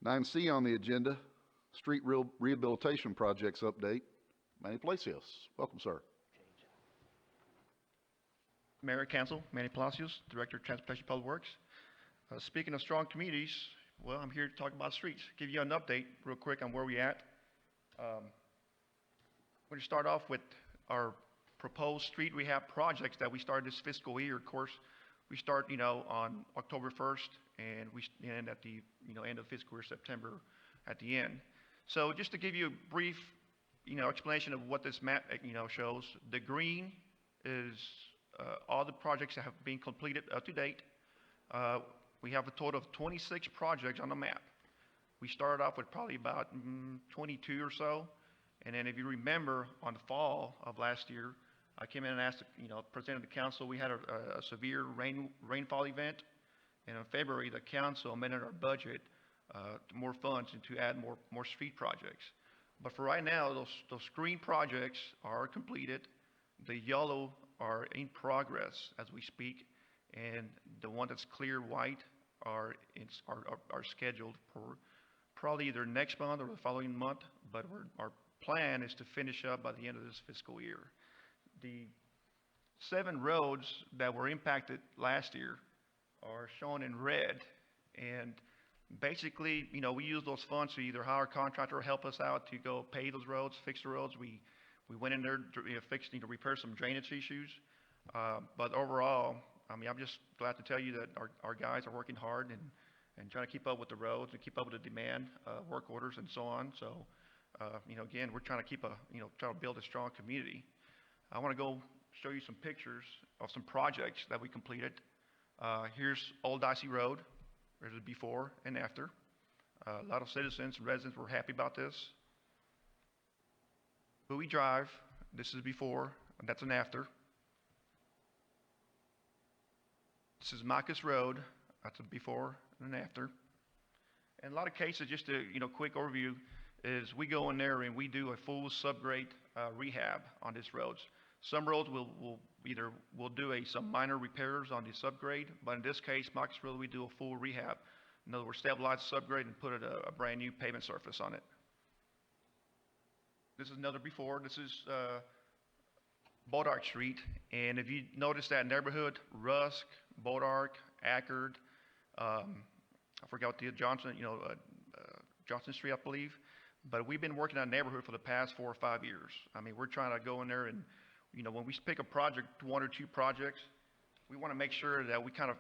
9C on the agenda, street rehabilitation projects update. Manny Palacios. Welcome, sir. Mayor, Council, Manny Palacios, Director of Transportation Public Works. Speaking of strong communities, well, I'm here to talk about streets. Give you an update real quick on where we're at. We're going to start off with our proposed street rehab projects that we started this fiscal year. Of course, we start, on October 1st, and we end at the, end of fiscal year September at the end. So just to give you a brief, explanation of what this map, shows, the green is all the projects that have been completed up to date. We have a total of 26 projects on the map. We started off with probably about 22 or so, and then if you remember, on the fall of last year, I came in and asked, presented to the council. We had a severe rainfall event, and in February, the council amended our budget to more funds and to add more street projects. But for right now, those green projects are completed. The yellow are in progress as we speak, and the one that's clear white are scheduled for probably either next month or the following month, but our plan is to finish up by the end of this fiscal year. The 7 roads that were impacted last year are shown in red, and basically, we use those funds to either hire a contractor or help us out to go pave those roads, fix the roads. We went in there to fix, repair some drainage issues, but overall, I'm just glad to tell you that our guys are working hard and trying to keep up with the roads and keep up with the demand, work orders and so on. So, again, we're trying to try to build a strong community. I want to go show you some pictures of some projects that we completed. Here's Old Dicey Road. There's a before and after. A lot of citizens and residents were happy about this. Bowie Drive, this is before, and that's an after. This is Marcus Road, that's a before and an after. In a lot of cases, just a quick overview, is we go in there and we do a full subgrade rehab on these roads. Some roads we'll do some minor repairs on the subgrade, but in this case, Marcus Road, we do a full rehab. In other words, stabilize the subgrade and put a brand new pavement surface on it. This is another before. This is Bodark Street, and if you notice that neighborhood, Rusk, Bodark, Ackerd, I forgot what the Johnson Street, I believe, but we've been working on that neighborhood for the past 4 or 5 years. I mean, we're trying to go in there and, when we pick a project, 1 or 2 projects, we want to make sure that we kind of,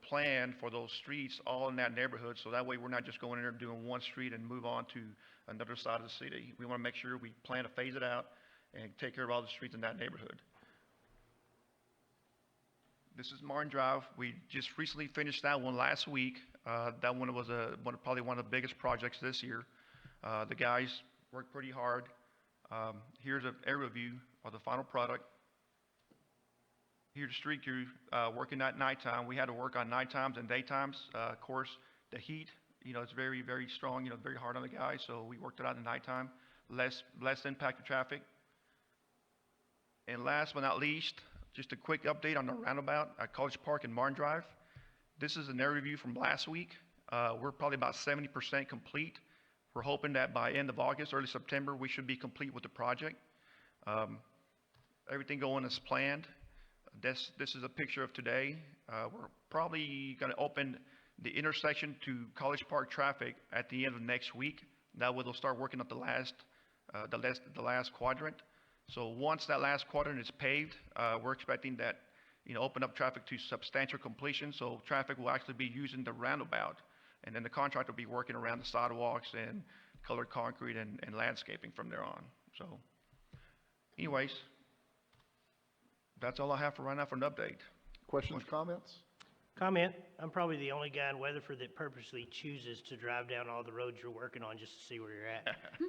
plan for those streets all in that neighborhood, so that way we're not just going in there doing one street and move on to another side of the city. We want to make sure we plan to phase it out and take care of all the streets in that neighborhood. This is Martin Drive. We just recently finished that one last week. That one was probably one of the biggest projects this year. The guys worked pretty hard. Here's an aerial view of the final product. Here's the street crew working at nighttime. We had to work on night times and daytimes. Of course, the heat, it's very, very strong, very hard on the guys, so we worked it out in the nighttime. Less impact to traffic. And last but not least, just a quick update on the roundabout at College Park and Martin Drive. This is an area review from last week. We're probably about 70% complete. We're hoping that by end of August, early September, we should be complete with the project. Everything going as planned. This is a picture of today. We're probably going to open the intersection to College Park traffic at the end of next week. That way they'll start working up the last quadrant. So once that last quadrant is paved, we're expecting that, open up traffic to substantial completion. So traffic will actually be using the roundabout, and then the contractor will be working around the sidewalks and colored concrete and landscaping from there on. So, anyways, that's all I have for right now for an update. Questions, comments? Comment, I'm probably the only guy in Weatherford that purposely chooses to drive down all the roads you're working on just to see where you're at.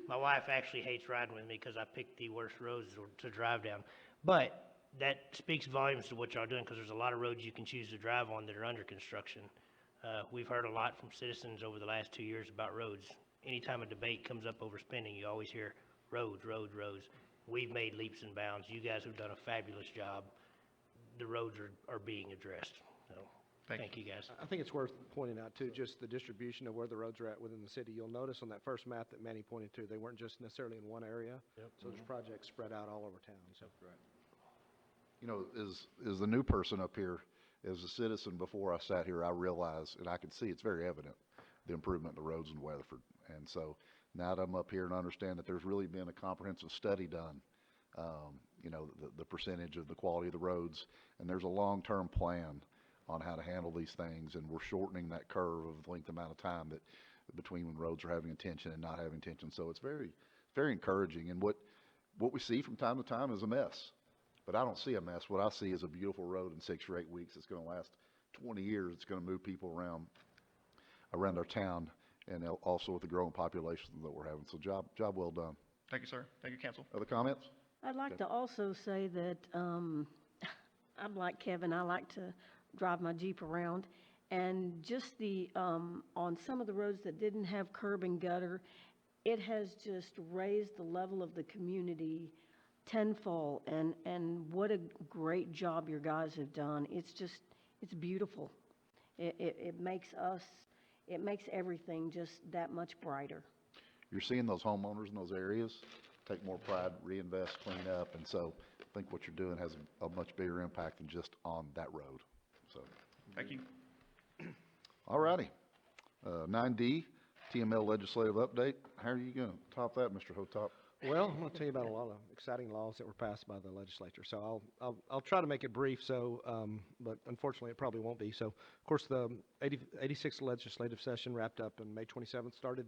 My wife actually hates riding with me because I picked the worst roads to drive down. But that speaks volumes to what y'all doing, because there's a lot of roads you can choose to drive on that are under construction. We've heard a lot from citizens over the last 2 years about roads. Anytime a debate comes up over spending, you always hear roads, roads, roads. We've made leaps and bounds. You guys have done a fabulous job. The roads are being addressed. So thank you guys. I think it's worth pointing out too, just the distribution of where the roads are at within the city. You'll notice on that first map that Manny pointed to, they weren't just necessarily in one area. Yep. So there's projects spread out all over town. So. You know, as the new person up here, as a citizen before I sat here, I realized, and I can see it's very evident, the improvement in the roads in Weatherford. And so now that I'm up here and understand that there's really been a comprehensive study done, you know, the percentage of the quality of the roads, and there's a long-term plan on how to handle these things, and we're shortening that curve of the length amount of time that between when roads are having attention and not having attention. So it's very, very encouraging. And what we see from time to time is a mess. But I don't see a mess. What I see is a beautiful road in 6 or 8 weeks. It's going to last 20 years. It's going to move people around our town, and also with the growing population that we're having. So job well done. Thank you, sir. Thank you, council. Other comments? I'd like to also say that I'm like Kevin. I like to drive my Jeep around, and just on some of the roads that didn't have curb and gutter, it has just raised the level of the community tenfold, and what a great job your guys have done. It's beautiful. It makes everything just that much brighter. You're seeing those homeowners in those areas take more pride, reinvest, clean up, and so I think what you're doing has a much bigger impact than just on that road. So, Thank you. all righty. 9D, TML legislative update. How are you going to top that, Mr. Hotop? Well, I'm going to tell you about a lot of exciting laws that were passed by the legislature. So I'll try to make it brief. So, but unfortunately, it probably won't be. So, of course, the 86th legislative session wrapped up on May 27th. Started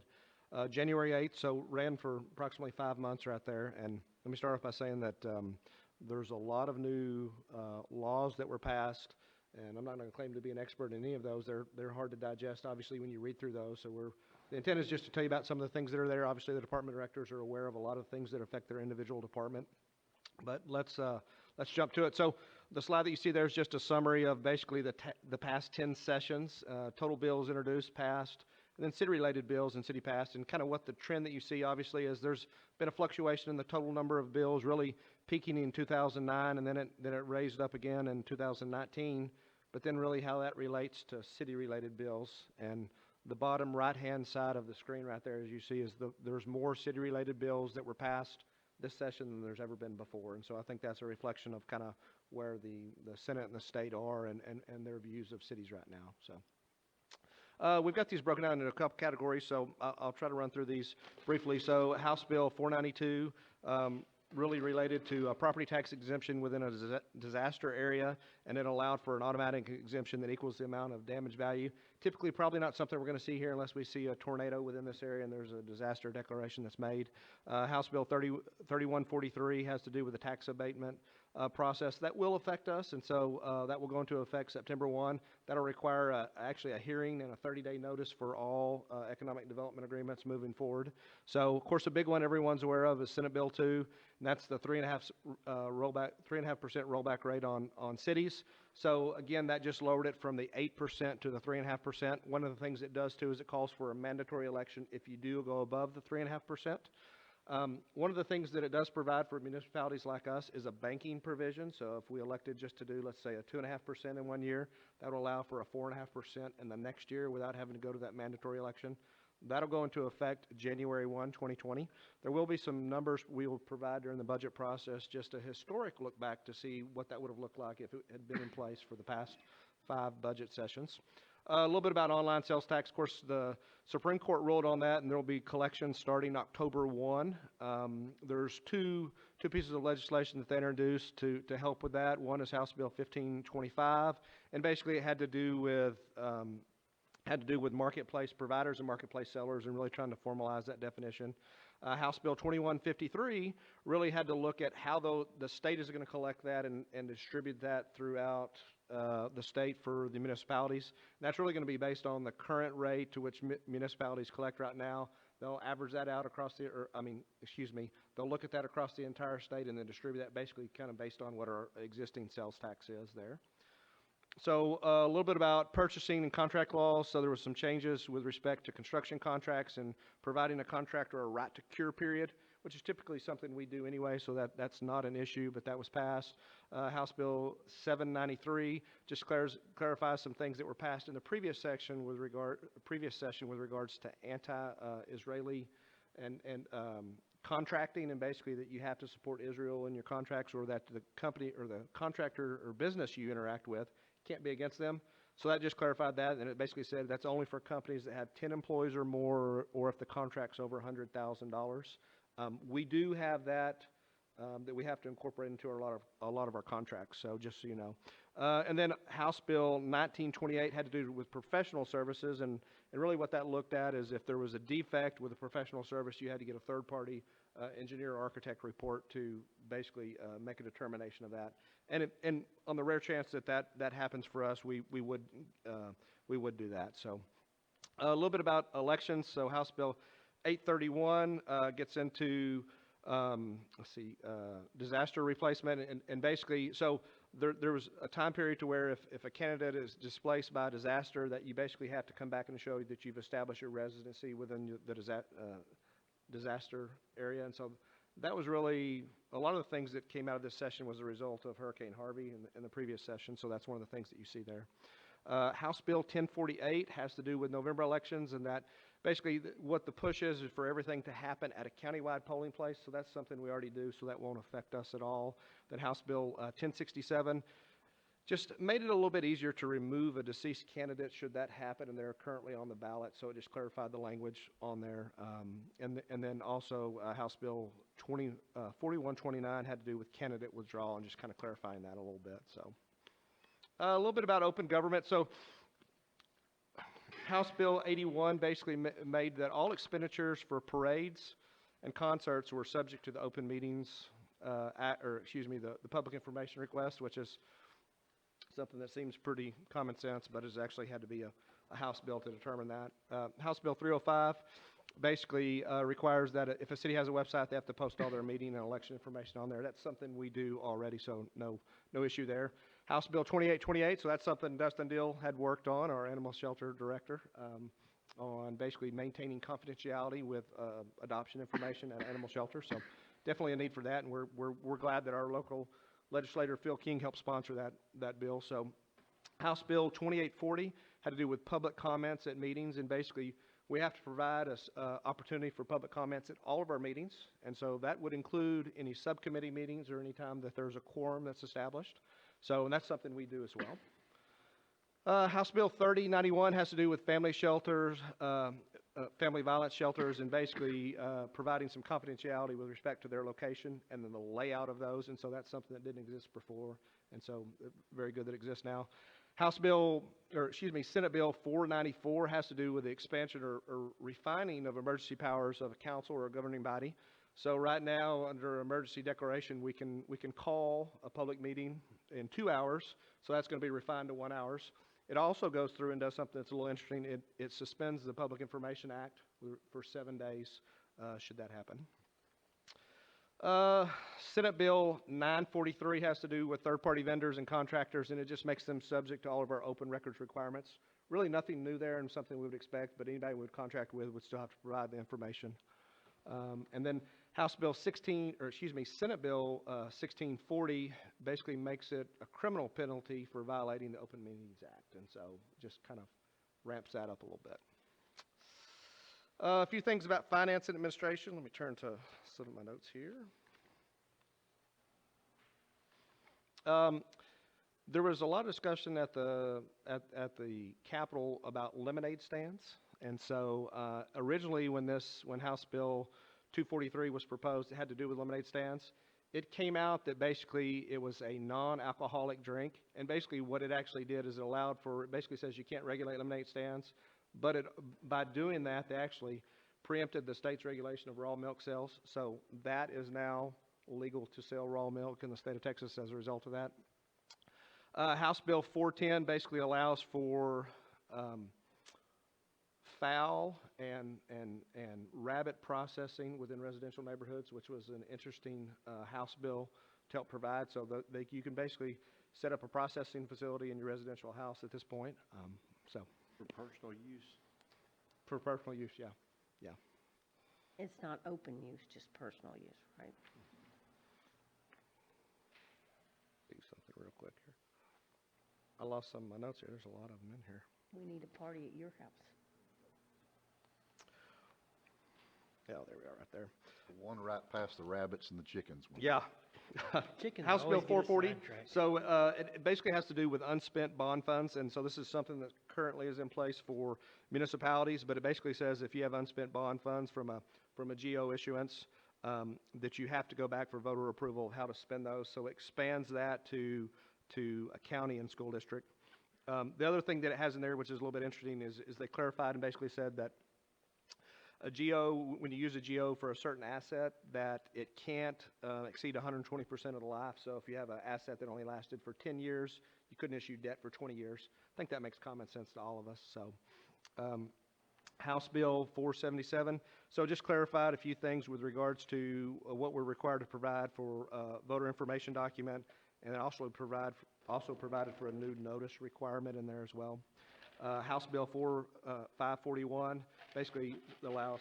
January 8th. So ran for approximately 5 months right there. And let me start off by saying that there's a lot of new laws that were passed. And I'm not going to claim to be an expert in any of those. They're hard to digest, obviously, when you read through those. So the intent is just to tell you about some of the things that are there. Obviously, the department directors are aware of a lot of things that affect their individual department. But let's jump to it. So the slide that you see there is just a summary of basically the past 10 sessions, total bills introduced, passed, and then city-related bills and city passed, and kind of what the trend that you see, obviously, is there's been a fluctuation in the total number of bills, really peaking in 2009, and then it raised up again in 2019. But then really how that relates to city-related bills. And the bottom right-hand side of the screen right there, as you see, is there's more city-related bills that were passed this session than there's ever been before. And so I think that's a reflection of kind of where the Senate and the state are and their views of cities right now. So we've got these broken down into a couple categories, so I'll try to run through these briefly. So House Bill 492, really related to a property tax exemption within a disaster area, and it allowed for an automatic exemption that equals the amount of damage value. Typically, probably not something we're going to see here unless we see a tornado within this area and there's a disaster declaration that's made. House Bill 3143 has to do with the tax abatement process. That will affect us, and so that will go into effect September 1. That'll require actually a hearing and a 30-day notice for all economic development agreements moving forward. So, of course, a big one everyone's aware of is Senate Bill 2, and that's the 3.5% rollback rate on cities. So, again, that just lowered it from the 8% to the 3.5%. One of the things it does, too, is it calls for a mandatory election if you do go above the 3.5%. One of the things that it does provide for municipalities like us is a banking provision. So if we elected just to do, let's say, a 2.5% in 1 year, that will allow for a 4.5% in the next year without having to go to that mandatory election. That'll go into effect January 1, 2020. There will be some numbers we will provide during the budget process, just a historic look back to see what that would have looked like if it had been in place for the past 5 budget sessions. A little bit about online sales tax. Of course, the Supreme Court ruled on that, and there will be collections starting October 1. There's two pieces of legislation that they introduced to help with that. One is House Bill 1525, and basically it had to do with marketplace providers and marketplace sellers and really trying to formalize that definition. House Bill 2153 really had to look at how the state is going to collect that and distribute that throughout the state for the municipalities. And that's really going to be based on the current rate to which municipalities collect right now. They'll average that out they'll look at that across the entire state and then distribute that basically kind of based on what our existing sales tax is there. So a little bit about purchasing and contract laws. So there were some changes with respect to construction contracts and providing a contractor a right to cure period, which is typically something we do anyway, so that's not an issue, but that was passed. House Bill 793 just clarifies some things that were passed in the previous session with regards to anti-Israeli and contracting, and basically that you have to support Israel in your contracts, or that the company or the contractor or business you interact with can't be against them. So that just clarified that, and it basically said that's only for companies that have 10 employees or more, or if the contract's over $100,000. We do have that that we have to incorporate into a lot of our contracts. So just so you know, and then House Bill 1928 had to do with professional services, and really what that looked at is if there was a defect with a professional service, you had to get a third-party engineer or architect report to basically make a determination of that. And on the rare chance that happens for us, we would do that. So a little bit about elections. So House Bill 831 gets into disaster replacement, and basically, so there was a time period to where if a candidate is displaced by a disaster, that you basically have to come back and show that you've established your residency within the disaster area. And so that was really, a lot of the things that came out of this session was a result of Hurricane Harvey in the previous session, so that's one of the things that you see there. House Bill 1048 has to do with November elections, and that basically what the push is for everything to happen at a countywide polling place, so that's something we already do, so that won't affect us at all. Then House Bill 1067 just made it a little bit easier to remove a deceased candidate should that happen, and they're currently on the ballot, so it just clarified the language on there. And then also House Bill 4129 had to do with candidate withdrawal, and just kind of clarifying that a little bit. So a little bit about open government. So House Bill 81 basically made that all expenditures for parades and concerts were subject to the open meetings, the public information request, which is something that seems pretty common sense, but has actually had to be a House bill to determine that. House Bill 305 basically requires that if a city has a website, they have to post all their meeting and election information on there. That's something we do already, so no issue there. House Bill 2828, so that's something Dustin Deal had worked on, our animal shelter director, on basically maintaining confidentiality with adoption information at animal shelters. So definitely a need for that, and we're glad that our local legislator Phil King helped sponsor that bill. So House Bill 2840 had to do with public comments at meetings, and basically we have to provide an opportunity for public comments at all of our meetings, and so that would include any subcommittee meetings or any time that there's a quorum that's established. So, and that's something we do as well. House Bill 3091 has to do with family shelters, family violence shelters, and basically providing some confidentiality with respect to their location and then the layout of those. And so that's something that didn't exist before, and so very good that it exists now. Senate Bill 494 has to do with the expansion or refining of emergency powers of a council or a governing body. So right now, under emergency declaration, we can call a public meeting in 2 hours, so that's going to be refined to 1 hour. It also goes through and does something that's a little interesting. It suspends the Public Information Act for 7 days, should that happen. Senate Bill 943 has to do with third-party vendors and contractors, and it just makes them subject to all of our open records requirements. Really nothing new there and something we would expect, but anybody we would contract with would still have to provide the information. And then Senate Bill 1640 basically makes it a criminal penalty for violating the Open Meetings Act, and so just kind of ramps that up a little bit. A few things about finance and administration. Let me turn to some of my notes here. There was a lot of discussion at the Capitol about lemonade stands, and so originally when House Bill 243 was proposed, it had to do with lemonade stands. It came out that basically it was a non-alcoholic drink, and basically what it actually did is it basically says you can't regulate lemonade stands, but by doing that, they actually preempted the state's regulation of raw milk sales, so that is now legal to sell raw milk in the state of Texas as a result of that. House Bill 410 basically allows for fowl and rabbit processing within residential neighborhoods, which was an interesting House bill to help provide. So you can basically set up a processing facility in your residential house at this point. For personal use? For personal use, yeah. It's not open use, just personal use, right? Do something real quick here. I lost some of my notes here. There's a lot of them in here. We need a party at your house. Yeah, there we are, right there. The one right past the rabbits and the chickens. Yeah. Chickens House Bill always get us 440. sidetracked. So it basically has to do with unspent bond funds, and so this is something that currently is in place for municipalities, but it basically says if you have unspent bond funds from a GO issuance, that you have to go back for voter approval of how to spend those. So it expands that to a county and school district. The other thing that it has in there, which is a little bit interesting, is they clarified and basically said that a GO, when you use a GO for a certain asset, that it can't exceed 120% of the life. So if you have an asset that only lasted for 10 years, you couldn't issue debt for 20 years. I think that makes common sense to all of us. So House Bill 477. So just clarified a few things with regards to what we're required to provide for voter information document, and then also provided for a new notice requirement in there as well. House Bill 541 basically allows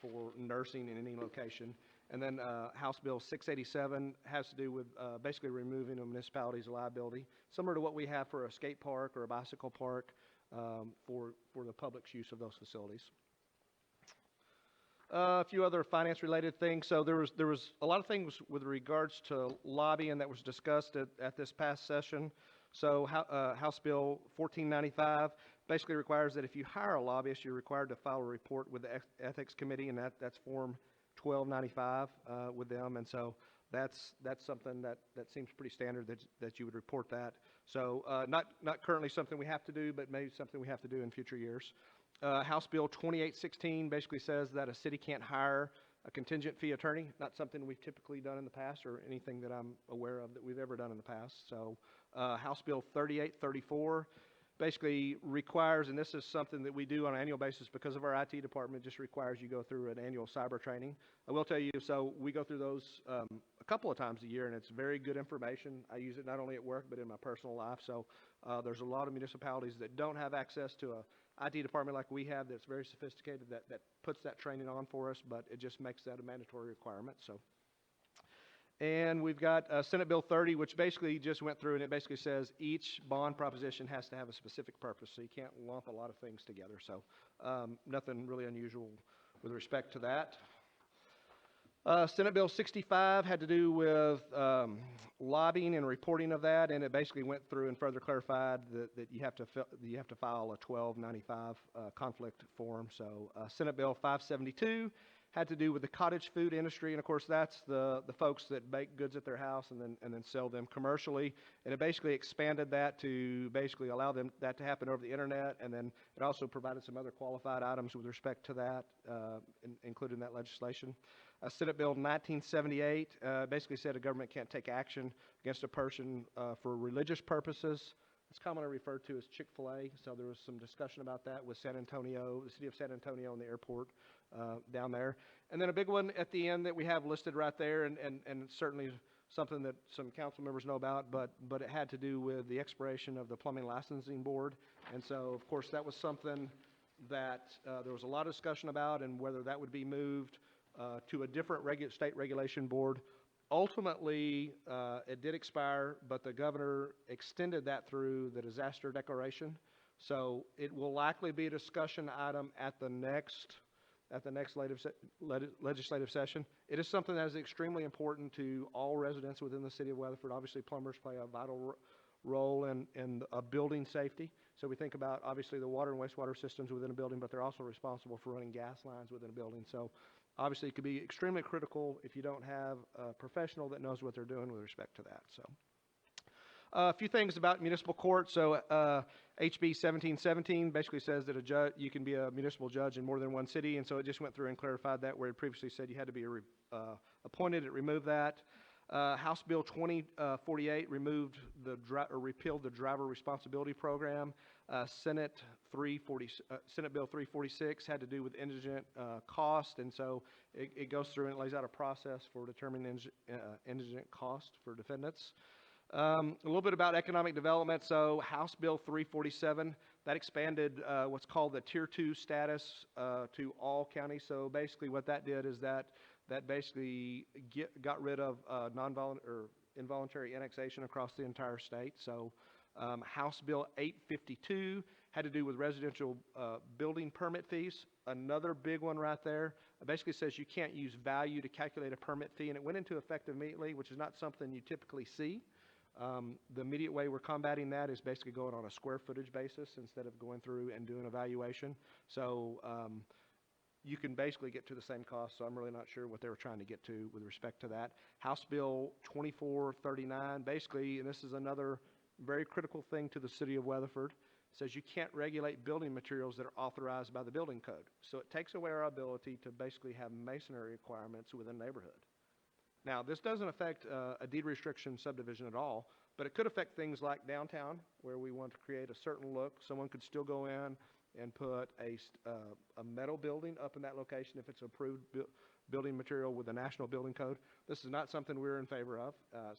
for nursing in any location. And then House Bill 687 has to do with basically removing a municipality's liability, similar to what we have for a skate park or a bicycle park for the public's use of those facilities. A few other finance-related things. So there was a lot of things with regards to lobbying that was discussed at this past session. So House Bill 1495 basically requires that if you hire a lobbyist, you're required to file a report with the Ethics Committee, and that's Form 1295 with them. And so that's something that seems pretty standard that you would report that. So not currently something we have to do, but maybe something we have to do in future years. House Bill 2816 basically says that a city can't hire a contingent fee attorney, not something we've typically done in the past or anything that I'm aware of that we've ever done in the past. So House Bill 3834 basically requires, and this is something that we do on an annual basis because of our IT department, just requires you go through an annual cyber training. I will tell you, so we go through those a couple of times a year, and it's very good information. I use it not only at work, but in my personal life. So there's a lot of municipalities that don't have access to a IT department like we have that's very sophisticated that puts that training on for us, but it just makes that a mandatory requirement. So, and we've got Senate Bill 30, which basically just went through, and it basically says each bond proposition has to have a specific purpose, so you can't lump a lot of things together. So nothing really unusual with respect to that. Senate Bill 65 had to do with lobbying and reporting of that, and it basically went through and further clarified that you have to file a 1295 conflict form. So Senate Bill 572 had to do with the cottage food industry, and of course that's the folks that bake goods at their house and then sell them commercially. And it basically expanded that to basically allow that to happen over the internet, and then it also provided some other qualified items with respect to that, included in that legislation. Senate Bill 1978 basically said a government can't take action against a person for religious purposes. It's commonly referred to as Chick-fil-A, so there was some discussion about that with San Antonio, the city of San Antonio and the airport down there. And then a big one at the end that we have listed right there, and certainly something that some council members know about, but it had to do with the expiration of the Plumbing Licensing Board. And so, of course, that was something that there was a lot of discussion about, and whether that would be moved to a different state regulation board. Ultimately, it did expire, but the governor extended that through the disaster declaration. So it will likely be a discussion item at the next legislative session. It is something that is extremely important to all residents within the city of Weatherford. Obviously, plumbers play a vital role in building safety. So we think about, obviously, the water and wastewater systems within a building, but they're also responsible for running gas lines within a building. So obviously, it could be extremely critical if you don't have a professional that knows what they're doing with respect to that. So a few things about municipal court. So HB 1717 basically says that you can be a municipal judge in more than one city, and so it just went through and clarified that, where it previously said you had to be appointed. It removed that. House Bill 2048 repealed the driver responsibility program. Senate Bill 346 had to do with indigent cost, and so it goes through and it lays out a process for determining indigent cost for defendants. A little bit about economic development. So House Bill 347, that expanded what's called the Tier 2 status to all counties. So basically what that did is that basically got rid of involuntary annexation across the entire state. So House Bill 852 had to do with residential building permit fees. Another big one right there. It basically says you can't use value to calculate a permit fee, and it went into effect immediately, which is not something you typically see. The immediate way we're combating that is basically going on a square footage basis instead of going through and doing evaluation. So you can basically get to the same cost, so I'm really not sure what they were trying to get to with respect to that. House Bill 2439, basically, and this is another very critical thing to the city of Weatherford, says you can't regulate building materials that are authorized by the building code. So it takes away our ability to basically have masonry requirements within a neighborhood. Now, this doesn't affect a deed restriction subdivision at all, but it could affect things like downtown, where we want to create a certain look. Someone could still go in and put a metal building up in that location if it's approved building material with the National Building Code. This is not something we're in favor of,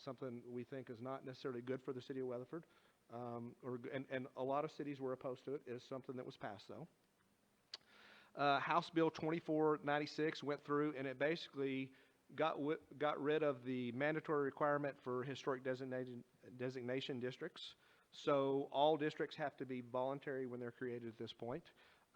something we think is not necessarily good for the city of Weatherford. And a lot of cities were opposed to it. It is something that was passed, though. House Bill 2496 went through, and it basically got rid of the mandatory requirement for historic designation districts. So all districts have to be voluntary when they're created at this point.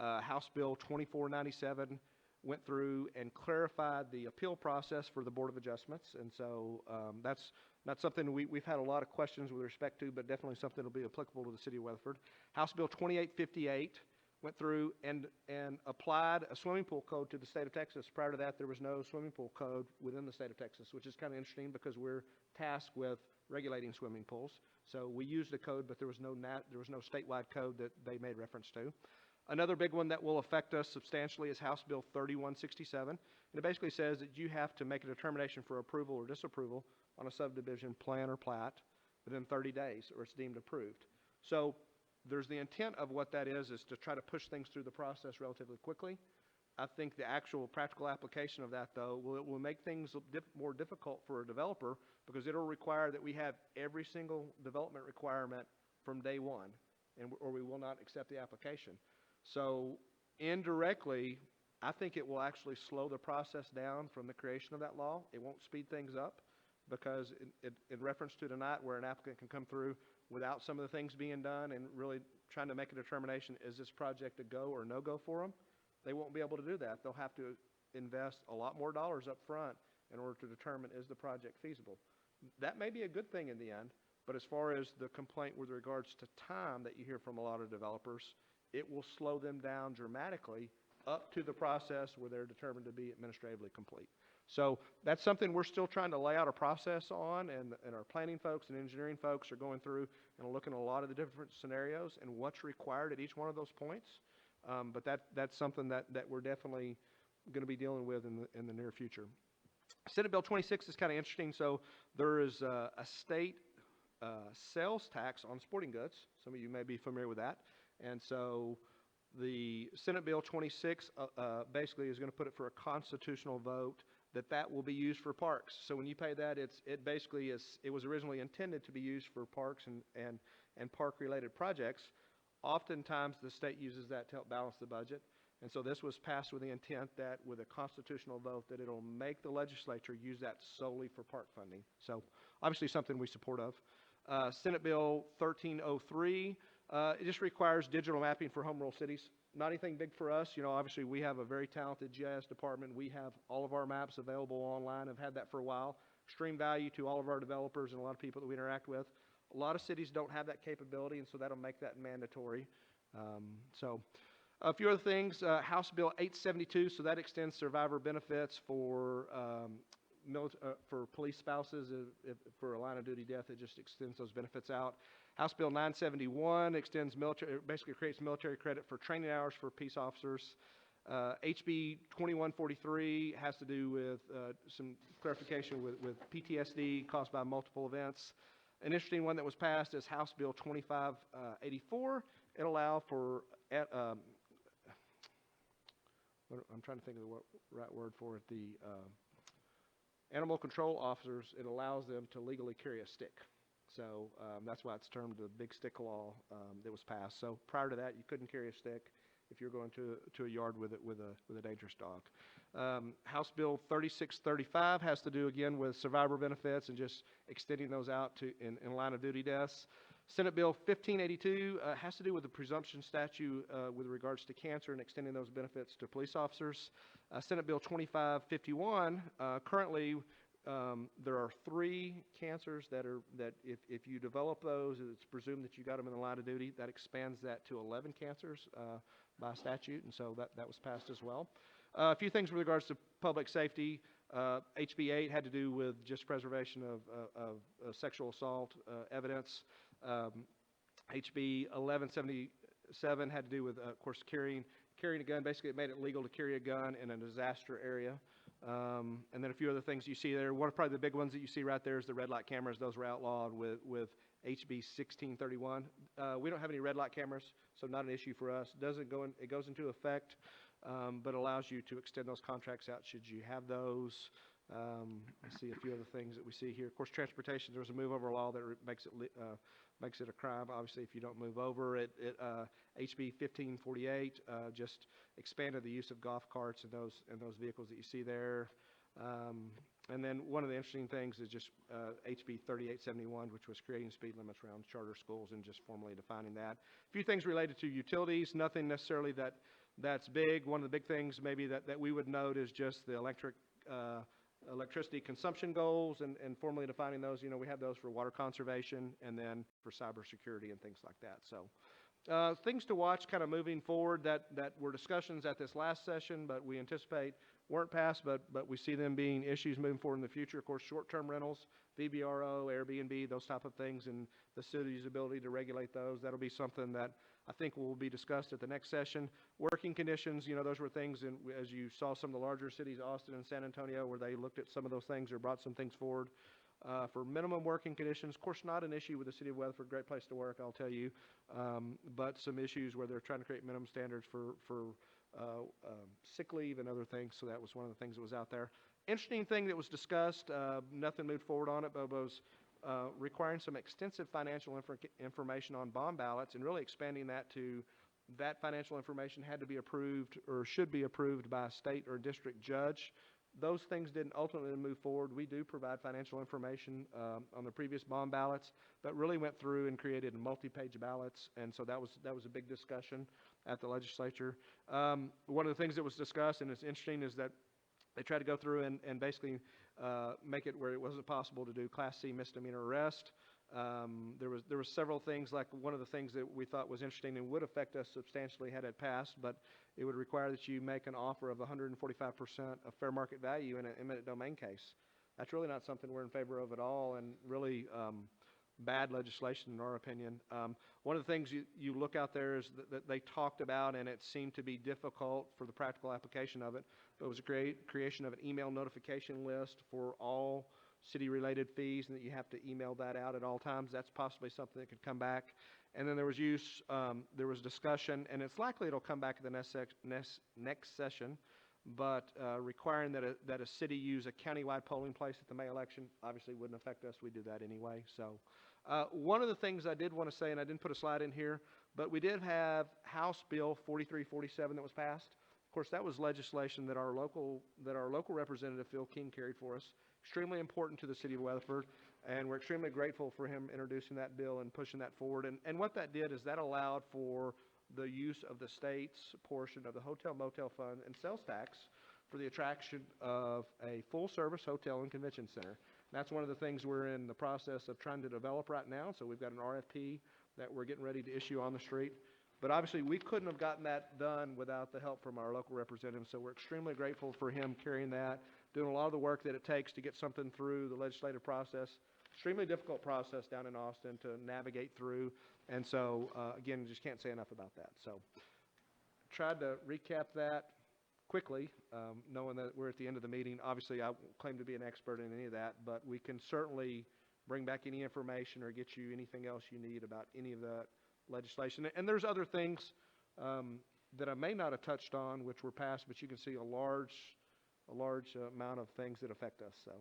House Bill 2497 went through and clarified the appeal process for the Board of Adjustments. And so that's not something we've had a lot of questions with respect to, but definitely something that will be applicable to the city of Weatherford. House Bill 2858 went through and applied a swimming pool code to the state of Texas. Prior to that, there was no swimming pool code within the state of Texas, which is kind of interesting because we're tasked with regulating swimming pools. So we used a code, but there was no statewide code that they made reference to. Another big one that will affect us substantially is House Bill 3167. And it basically says that you have to make a determination for approval or disapproval on a subdivision plan or plat within 30 days, or it's deemed approved. So there's the intent of what that is to try to push things through the process relatively quickly. I think the actual practical application of that, though, will make things more difficult for a developer because it'll require that we have every single development requirement from day one, or we will not accept the application. So indirectly, I think it will actually slow the process down from the creation of that law. It won't speed things up because in reference to tonight where an applicant can come through without some of the things being done and really trying to make a determination, is this project a go or no go for them? They won't be able to do that. They'll have to invest a lot more dollars up front in order to determine is the project feasible. That may be a good thing in the end, but as far as the complaint with regards to time that you hear from a lot of developers, it will slow them down dramatically up to the process where they're determined to be administratively complete. So that's something we're still trying to lay out a process on, and our planning folks and engineering folks are going through and looking at a lot of the different scenarios and what's required at each one of those points. But that's something that we're definitely going to be dealing with in the near future. Senate Bill 26 is kind of interesting. So there is a state sales tax on sporting goods. Some of you may be familiar with that. And so the Senate Bill 26 basically is going to put it for a constitutional vote that will be used for parks. So when you pay that, it was originally intended to be used for parks and park-related projects. Oftentimes, the state uses that to help balance the budget. And so this was passed with the intent that with a constitutional vote that it'll make the legislature use that solely for park funding. So obviously something we support of. Senate Bill 1303, it just requires digital mapping for home rule cities. Not anything big for us. You know, obviously we have a very talented GIS department. We have all of our maps available online. I've had that for a while. Extreme value to all of our developers and a lot of people that we interact with. A lot of cities don't have that capability, and so that'll make that mandatory. So a few other things. House Bill 872, so that extends survivor benefits for police spouses. For a line of duty death, it just extends those benefits out. House Bill 971 extends basically creates military credit for training hours for peace officers. HB 2143 has to do with some clarification with PTSD caused by multiple events. An interesting one that was passed is House Bill 2584. It allows for, I'm trying to think of the right word for it, the animal control officers, it allows them to legally carry a stick. So that's why it's termed the Big Stick Law that was passed. So prior to that, you couldn't carry a stick if you're going to a yard with a dangerous dog. House Bill 3635 has to do again with survivor benefits and just extending those out to in line of duty deaths. Senate Bill 1582 has to do with the presumption statute with regards to cancer and extending those benefits to police officers. Senate Bill 2551, currently there are 3 cancers that if you develop those, it's presumed that you got them in the line of duty. That expands that to 11 cancers by statute, and so that was passed as well. A few things with regards to public safety. HB 8 had to do with just preservation of sexual assault evidence. HB 1177 had to do with, of course, carrying a gun. Basically, it made it legal to carry a gun in a disaster area. And then a few other things you see there. One of probably the big ones that you see right there is the red light cameras. Those were outlawed with HB 1631. We don't have any red light cameras, so not an issue for us. It goes into effect, but allows you to extend those contracts out should you have those. I see a few other things that we see here. Of course, transportation, there's a move over law that makes it a crime, obviously, if you don't move over it. HB 1548 just expanded the use of golf carts and those vehicles that you see there. And then one of the interesting things is just HB 3871, which was creating speed limits around charter schools and just formally defining that. A few things related to utilities, nothing necessarily that's big. One of the big things maybe that we would note is just the electricity consumption goals and formally defining those. You know, we have those for water conservation and then for cybersecurity and things like that. So things to watch kind of moving forward that were discussions at this last session, but we anticipate weren't passed, but we see them being issues moving forward in the future. Of course, short-term rentals, VBRO, Airbnb, those type of things, and the city's ability to regulate those. That'll be something that I think will be discussed at the next session. Working conditions, you know, those were things, as you saw some of the larger cities, Austin and San Antonio, where they looked at some of those things or brought some things forward. For minimum working conditions, of course, not an issue with the city of Weatherford, great place to work, I'll tell you, but some issues where they're trying to create minimum standards for sick leave and other things, so that was one of the things that was out there. Interesting thing that was discussed, nothing moved forward on it, but was requiring some extensive financial information on bond ballots and really expanding that to that financial information had to be approved or should be approved by a state or district judge. Those things didn't ultimately move forward. We do provide financial information on the previous bond ballots, but really went through and created multi-page ballots, and so that was a big discussion at the legislature. One of the things that was discussed, and it's interesting, is that they tried to go through and basically make it where it wasn't possible to do Class C misdemeanor arrest. There was several things, like one of the things that we thought was interesting and would affect us substantially had it passed, but it would require that you make an offer of 145% of fair market value in an eminent domain case. That's really not something we're in favor of at all, and really bad legislation in our opinion. One of the things you look out there is that they talked about, and it seemed to be difficult for the practical application of it, but it was a creation of an email notification list for all city-related fees, and that you have to email that out at all times. That's possibly something that could come back. And then there was discussion, and it's likely it'll come back at the next session, but requiring that a city use a countywide polling place at the May election obviously wouldn't affect us. We do that anyway. So one of the things I did want to say, and I didn't put a slide in here, but we did have House Bill 4347 that was passed. Of course, that was legislation that our local representative, Phil King, carried for us. Extremely important to the city of Weatherford, and we're extremely grateful for him introducing that bill and pushing that forward. And what that did is that allowed for the use of the state's portion of the hotel motel fund and sales tax for the attraction of a full-service hotel and convention center. That's one of the things we're in the process of trying to develop right now. So we've got an RFP that we're getting ready to issue on the street. But obviously, we couldn't have gotten that done without the help from our local representative. So we're extremely grateful for him carrying that, doing a lot of the work that it takes to get something through the legislative process. Extremely difficult process down in Austin to navigate through. And so, again, just can't say enough about that. So tried to recap that quickly, knowing that we're at the end of the meeting. Obviously, I won't claim to be an expert in any of that, but we can certainly bring back any information or get you anything else you need about any of that legislation. And there's other things that I may not have touched on which were passed, but you can see a large amount of things that affect us. So,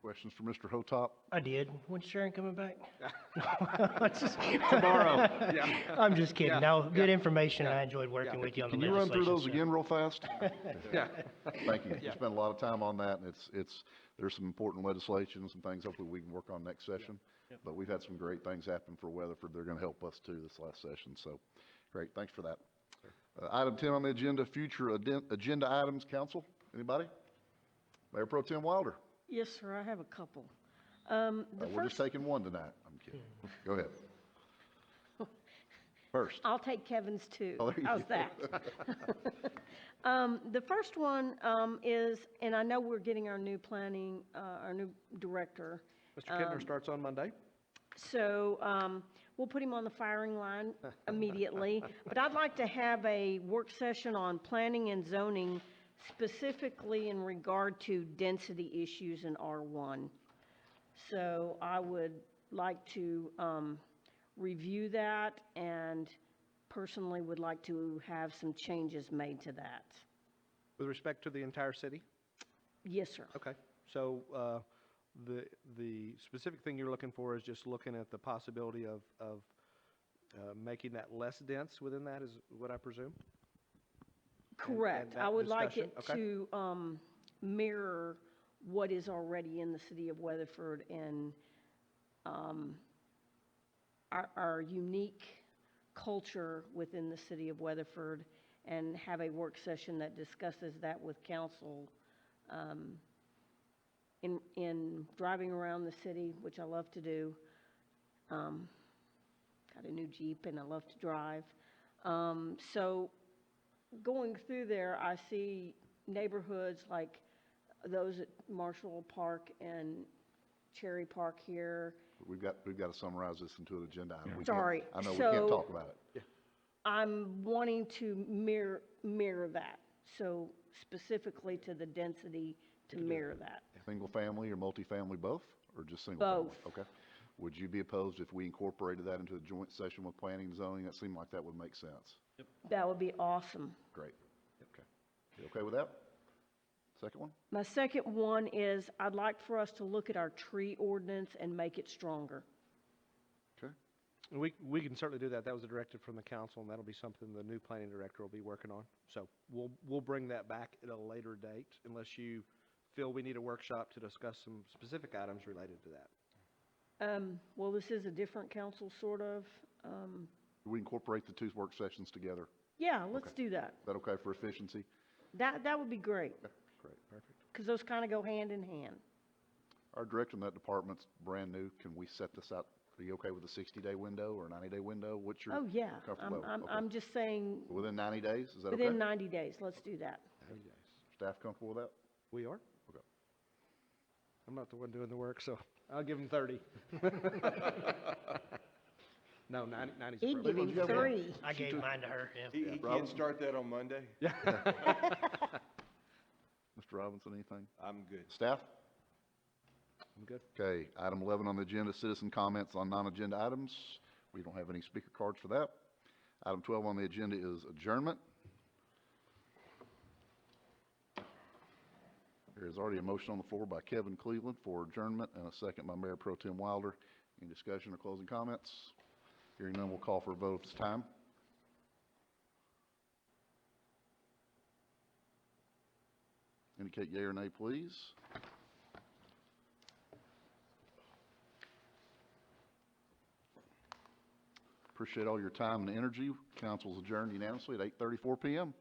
questions for Mr. Hotop? I did. When's Sharon coming back? Tomorrow. Yeah. I'm just kidding. Yeah. No, good Yeah. information. Yeah. I enjoyed working with you on the Can you run through legislation, those so. again real fast? Yeah. Thank you. Yeah. You spent a lot of time on that, and there's some important legislation, some things hopefully we can work on next session. But we've had some great things happen for Weatherford. They're going to help us too this last session. So, great. Thanks for that. Item 10 on the agenda, future agenda items. Council, anybody? Mayor Pro Tem Wilder. Yes, sir, I have a couple. We're just taking one tonight. I'm kidding. Go ahead. First. I'll take Kevin's too. Oh, there you How's go. that? The first one is, and I know we're getting our new our new director. Mr. Kidner starts on Monday. So we'll put him on the firing line immediately. But I'd like to have a work session on planning and zoning, specifically in regard to density issues in R1. So I would like to review that, and personally would like to have some changes made to that. With respect to the entire city? Yes, sir. Okay. So the specific thing you're looking for is just looking at the possibility of making that less dense within that, is what I presume? Correct. that I would like discussion? it Okay. to mirror what is already in the city of Weatherford and our unique culture within the city of Weatherford, and have a work session that discusses that with council in driving around the city, which I love to do. Got a new Jeep and I love to drive. So going through there, I see neighborhoods like those at Marshall Park and Cherry Park here. We've got to summarize this into an agenda item. We can't- Sorry. I know we So- can't talk about it. I'm wanting to mirror that, so specifically to the density to mirror that. Single family or multifamily, both, or just single family? Both. Okay. Would you be opposed if we incorporated that into a joint session with planning and zoning? That seemed like that would make sense. That would be awesome. Great. Okay. You okay with that? Second one? My second one is I'd like for us to look at our tree ordinance and make it stronger. Okay. We can certainly do that. That was a directive from the council, and that'll be something the new planning director will be working on. So we'll bring that back at a later date, unless you feel we need a workshop to discuss some specific items related to that. Well, this is a different council, sort of. We incorporate the two work sessions together. Yeah, let's Okay. do that. Is that okay for efficiency? That would be great, Great, perfect. because those kind of go hand in hand. Our director in that department's brand new. Can we set this out? Are you okay with a 60-day window or a 90-day window? What's your Oh, yeah. comfortable level? Okay. I'm just saying, Within 90 days, is that okay? within 90 days, let's do that. Staff comfortable with that? We are? Okay. I'm not the one doing the work, so I'll give him 30. No, 90 is He'd perfect. give him 3. I gave mine to her, yeah. He can't start that on Monday? Mr. Robinson, anything? I'm good. Staff? I'm good. Okay, item 11 on the agenda, citizen comments on non-agenda items. We don't have any speaker cards for that. Item 12 on the agenda is adjournment. There is already a motion on the floor by Kevin Cleveland for adjournment and a second by Mayor Pro Tem Wilder. Any discussion or closing comments? Hearing none, we'll call for a vote at this time. Indicate yea or nay, please. Appreciate all your time and energy. Council's adjourned unanimously at 8:34 PM.